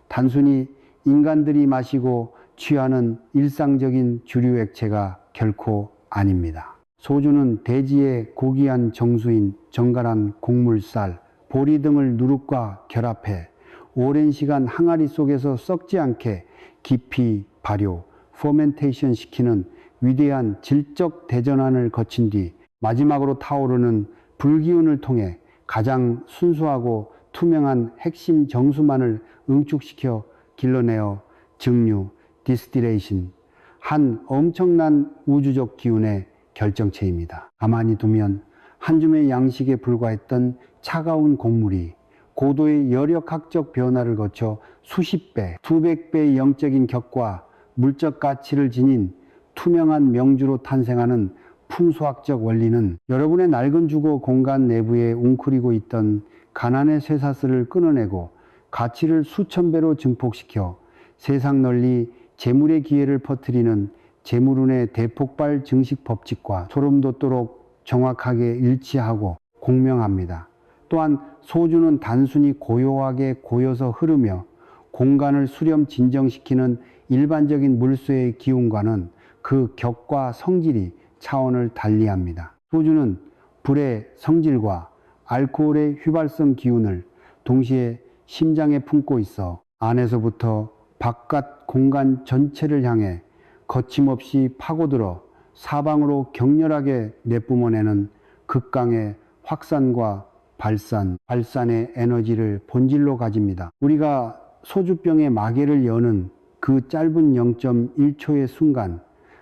단순히 인간들이 마시고 취하는 일상적인 주류 액체가 결코 아닙니다. 소주는 대지의 고귀한 정수인 정갈한 곡물쌀, 보리 등을 누룩과 결합해 오랜 시간 항아리 속에서 썩지 않게 깊이 발효, 포멘테이션 시키는 위대한 질적 대전환을 거친 뒤 마지막으로 타오르는 불기운을 통해 가장 순수하고 투명한 핵심 정수만을 응축시켜 길러내어 증류, 디스틸레이션, 한 엄청난 우주적 기운의 결정체입니다. 가만히 두면 한 줌의 양식에 불과했던 차가운 곡물이 고도의 여력학적 변화를 거쳐 수십 배, 수백 배의 영적인 격과 물적 가치를 지닌 투명한 명주로 탄생하는 풍수학적 원리는 여러분의 낡은 주거 공간 내부에 웅크리고 있던 가난의 쇠사슬을 끊어내고 가치를 수천 배로 증폭시켜 세상 널리 재물의 기회를 퍼뜨리는 재물운의 대폭발 증식 법칙과 소름 돋도록 정확하게 일치하고 공명합니다. 또한 소주는 단순히 고요하게 고여서 흐르며 공간을 수렴 진정시키는 일반적인 물수의 기운과는 그 격과 성질이 차원을 달리합니다. 소주는 불의 성질과 알코올의 휘발성 기운을 동시에 심장에 품고 있어 안에서부터 바깥 공간 전체를 향해 거침없이 파고들어 사방으로 격렬하게 내뿜어내는 극강의 확산과 발산의 에너지를 본질로 가집니다. 우리가 소주병의 마개를 여는 그 짧은 0.1초의 순간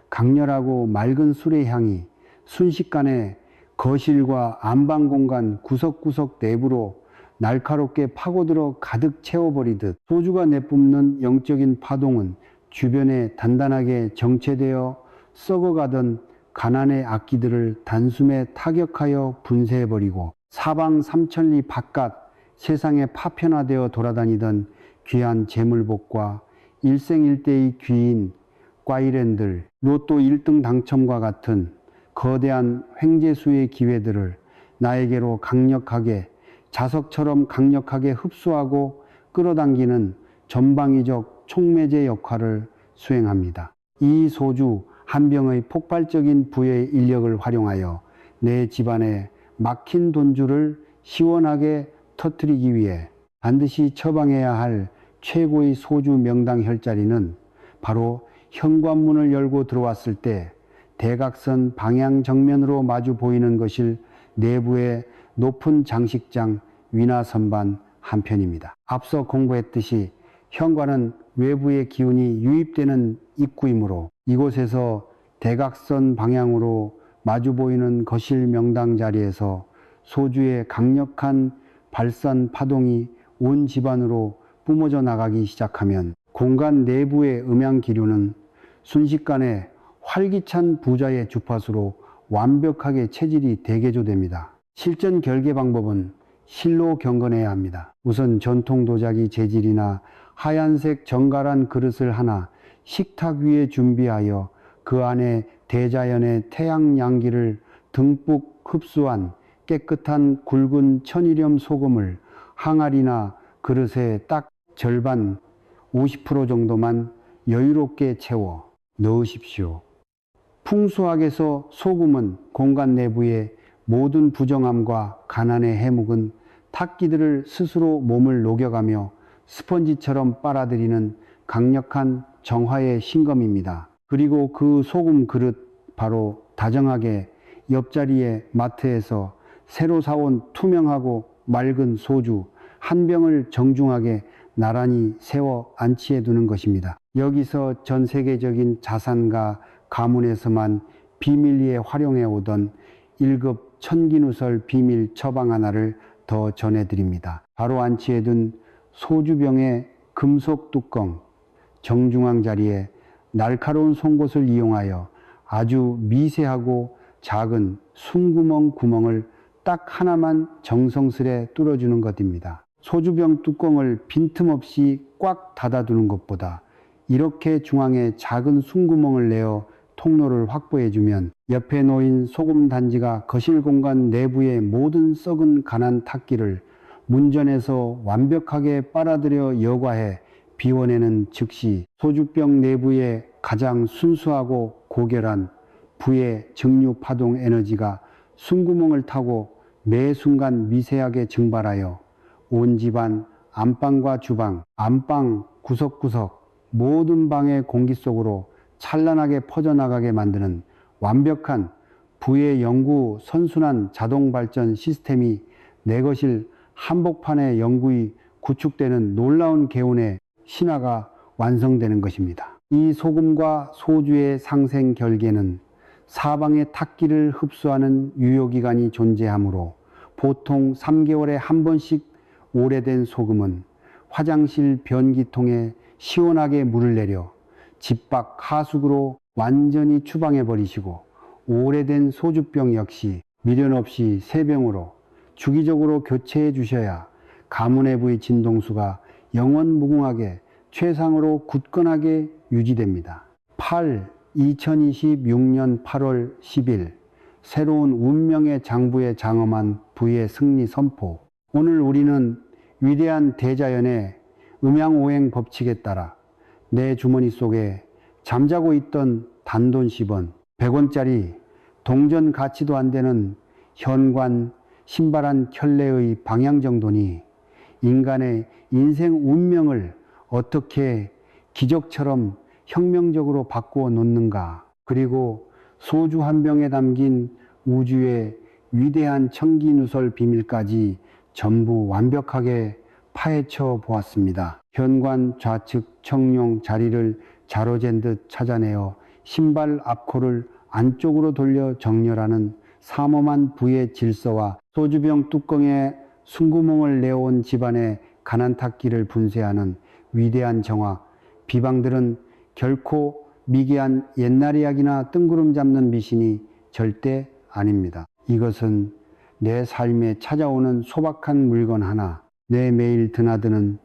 강렬하고 맑은 술의 향이 순식간에 거실과 안방 공간 구석구석 내부로 날카롭게 파고들어 가득 채워버리듯 소주가 내뿜는 영적인 파동은 주변에 단단하게 정체되어 썩어가던 가난의 악기들을 단숨에 타격하여 분쇄해버리고 사방 삼천리 바깥 세상에 파편화되어 돌아다니던 귀한 재물복과 일생일대의 귀인 과일앤들, 로또 1등 당첨과 같은 거대한 횡재수의 기회들을 나에게로 강력하게 자석처럼 강력하게 흡수하고 끌어당기는 전방위적 촉매제 역할을 수행합니다. 이 소주 한 병의 폭발적인 부의 인력을 활용하여 내 집안에 막힌 돈줄을 시원하게 터뜨리기 위해 반드시 처방해야 할 최고의 소주 명당 혈자리는 바로 현관문을 열고 들어왔을 때 대각선 방향 정면으로 마주 보이는 것일 내부의 높은 장식장 위나 선반 한편입니다. 앞서 공부했듯이 현관은 외부의 기운이 유입되는 입구이므로 이곳에서 대각선 방향으로 마주 보이는 거실 명당 자리에서 소주의 강력한 발산 파동이 온 집안으로 뿜어져 나가기 시작하면 공간 내부의 음양 기류는 순식간에 활기찬 부자의 주파수로 완벽하게 체질이 대개조됩니다. 실전 결계 방법은 실로 경건해야 합니다. 우선 전통 도자기 재질이나 하얀색 정갈한 그릇을 하나 식탁 위에 준비하여 그 안에 대자연의 태양 양기를 듬뿍 흡수한 깨끗한 굵은 천일염 소금을 항아리나 그릇에 딱 절반 50% 정도만 여유롭게 채워 넣으십시오. 풍수학에서 소금은 공간 내부의 모든 부정함과 가난의 해묵은 탁기들을 스스로 몸을 녹여가며 스펀지처럼 빨아들이는 강력한 정화의 신검입니다. 그리고 그 소금 그릇 바로 다정하게 옆자리의 마트에서 새로 사온 투명하고 맑은 소주 한 병을 정중하게 나란히 세워 안치해 두는 것입니다. 여기서 전 세계적인 자산가 가문에서만 비밀리에 활용해 오던 1급 천기누설 비밀 처방 하나를 더 전해드립니다. 바로 안치해 둔 소주병의 금속 뚜껑 정중앙 자리에 날카로운 송곳을 이용하여 아주 미세하고 작은 숨구멍 구멍을 딱 하나만 정성스레 뚫어주는 것입니다. 소주병 뚜껑을 빈틈없이 꽉 닫아두는 것보다 이렇게 중앙에 작은 숨구멍을 내어 통로를 확보해주면 옆에 놓인 소금 단지가 거실 공간 내부의 모든 썩은 간한 탁기를 문전에서 완벽하게 빨아들여 여과해 비워내는 즉시 소주병 내부의 가장 순수하고 고결한 부의 증류 파동 에너지가 숨구멍을 타고 매 순간 미세하게 증발하여 온 집안 안방과 주방, 안방 구석구석 모든 방의 공기 속으로 찬란하게 퍼져나가게 만드는 완벽한 부의 영구 선순환 자동 발전 시스템이 내 거실 한복판에 영구히 구축되는 놀라운 개운의 신화가 완성되는 것입니다. 이 소금과 소주의 상생 결계는 사방의 탁기를 흡수하는 유효기간이 존재하므로 보통 3개월에 한 번씩 오래된 소금은 화장실 변기통에 시원하게 물을 내려 집 밖 하수구로 완전히 추방해 버리시고, 오래된 소주병 역시 미련 없이 새 병으로 주기적으로 교체해 주셔야 가문 내부의 진동수가 영원무궁하게 최상으로 굳건하게 유지됩니다. 2026년 8월 10일 새로운 운명의 장부에 장엄한 부의 승리 선포. 오늘 우리는 위대한 대자연의 음양오행 법칙에 따라 내 주머니 속에 잠자고 있던 단돈 10원, 100원짜리 동전 가치도 안 되는 현관 신발 한 켤레의 방향정돈이 인간의 인생 운명을 어떻게 기적처럼 혁명적으로 바꾸어 놓는가. 그리고 소주 한 병에 담긴 우주의 위대한 청기누설 비밀까지 전부 완벽하게 파헤쳐 보았습니다. 현관 좌측 청룡 자리를 자로잰 듯 찾아내어 신발 앞코를 안쪽으로 돌려 정렬하는 삼엄한 부의 질서와 소주병 뚜껑에 숨구멍을 내어온 집안의 가난탁기를 분쇄하는 위대한 정화. 비방들은 결코 미개한 옛날 이야기나 뜬구름 잡는 미신이 절대 아닙니다. 이것은 내 삶에 찾아오는 소박한 물건 하나, 내 매일 드나드는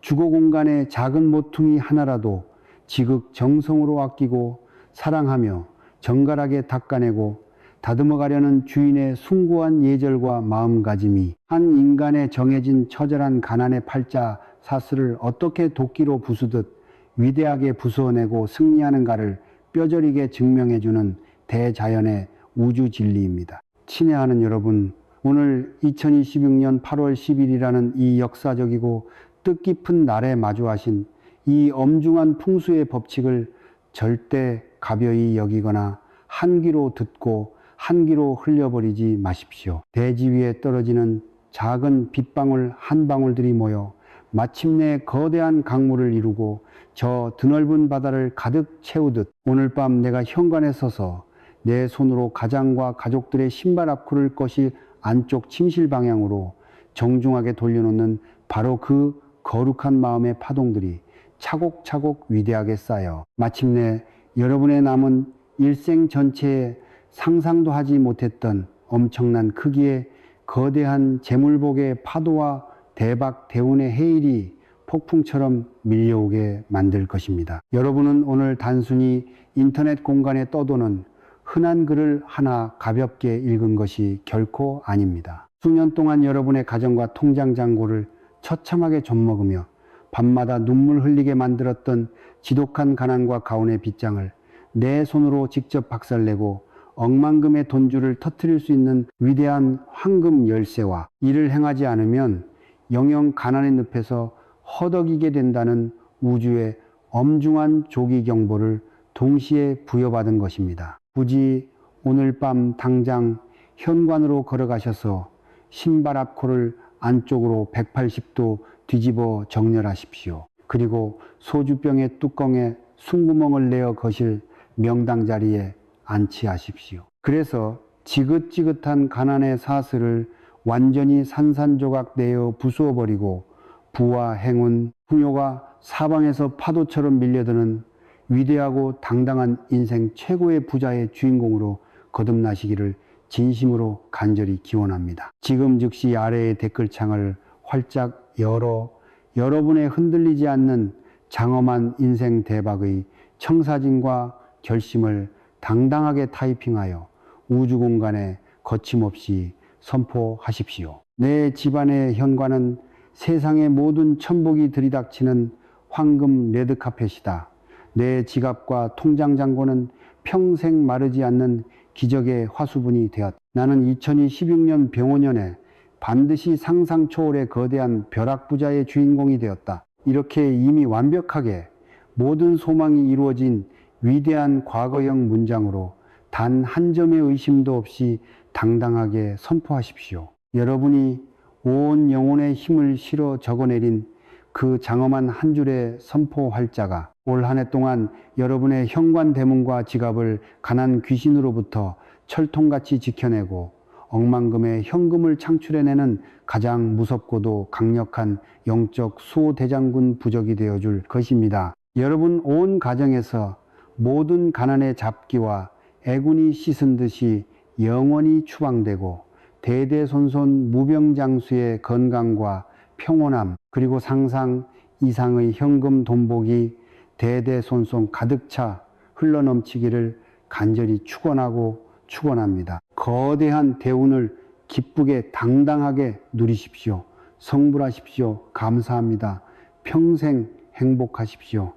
주거 공간의 작은 모퉁이 하나라도 지극정성으로 아끼고 사랑하며 정갈하게 닦아내고 다듬어 가려는 주인의 숭고한 예절과 마음가짐이 한 인간의 정해진 처절한 가난의 팔자 사슬을 어떻게 도끼로 부수듯 위대하게 부수어내고 승리하는가를 뼈저리게 증명해주는 대자연의 우주 진리입니다. 친애하는 여러분, 오늘 2026년 8월 10일이라는 이 역사적이고 뜻깊은 날에 마주하신 이 엄중한 풍수의 법칙을 절대 가벼이 여기거나 한 귀로 듣고 한 귀로 흘려버리지 마십시오. 대지 위에 떨어지는 작은 빗방울 한 방울들이 모여 마침내 거대한 강물을 이루고 저 드넓은 바다를 가득 채우듯 오늘 밤 내가 현관에 서서 내 손으로 가장과 가족들의 신발 앞구를 거실 안쪽 침실 방향으로 정중하게 돌려놓는 바로 그 거룩한 마음의 파동들이 차곡차곡 위대하게 쌓여 마침내 여러분의 남은 일생 전체에 상상도 하지 못했던 엄청난 크기의 거대한 재물복의 파도와 대박 대운의 해일이 폭풍처럼 밀려오게 만들 것입니다. 여러분은 오늘 단순히 인터넷 공간에 떠도는 흔한 글을 하나 가볍게 읽은 것이 결코 아닙니다. 수년 동안 여러분의 가정과 통장 잔고를 처참하게 젖먹으며 밤마다 눈물 흘리게 만들었던 지독한 가난과 가훈의 빗장을 내 손으로 직접 박살내고 억만금의 돈줄을 터뜨릴 수 있는 위대한 황금 열쇠와 이를 행하지 않으면 영영 가난의 늪에서 허덕이게 된다는 우주의 엄중한 조기 경보를 동시에 부여받은 것입니다. 굳이 오늘 밤 당장 현관으로 걸어가셔서 신발 앞코를 안쪽으로 180도 뒤집어 정렬하십시오. 그리고 소주병의 뚜껑에 숨구멍을 내어 거실 명당 자리에 안치하십시오. 그래서 지긋지긋한 가난의 사슬을 완전히 산산조각 내어 부수어버리고 부와 행운, 풍요가 사방에서 파도처럼 밀려드는 위대하고 당당한 인생 최고의 부자의 주인공으로 거듭나시기를 진심으로 간절히 기원합니다. 지금 즉시 아래의 댓글창을 활짝 열어 여러분의 흔들리지 않는 장엄한 인생 대박의 청사진과 결심을 당당하게 타이핑하여 우주 공간에 거침없이 선포하십시오. 내 집안의 현관은 세상의 모든 천복이 들이닥치는 황금 레드카펫이다. 내 지갑과 통장 잔고는 평생 마르지 않는 기적의 화수분이 되었다. 나는 2026년 병원년에 반드시 상상 초월의 거대한 벼락부자의 주인공이 되었다. 이렇게 이미 완벽하게 모든 소망이 이루어진 위대한 과거형 문장으로 단 한 점의 의심도 없이 당당하게 선포하십시오. 여러분이 온 영혼의 힘을 실어 적어내린 그 장엄한 한 줄의 선포 활자가 올 한 해 동안 여러분의 현관 대문과 지갑을 가난 귀신으로부터 철통같이 지켜내고 억만금의 현금을 창출해내는 가장 무섭고도 강력한 영적 수호대장군 부적이 되어줄 것입니다. 여러분 온 가정에서 모든 가난의 잡기와 애군이 씻은 듯이 영원히 추방되고 대대손손 무병장수의 건강과 평온함 그리고 상상 이상의 현금 돈복이 대대손손 가득 차 흘러넘치기를 간절히 축원합니다. 거대한 대운을 기쁘게 당당하게 누리십시오. 성불하십시오. 감사합니다. 평생 행복하십시오.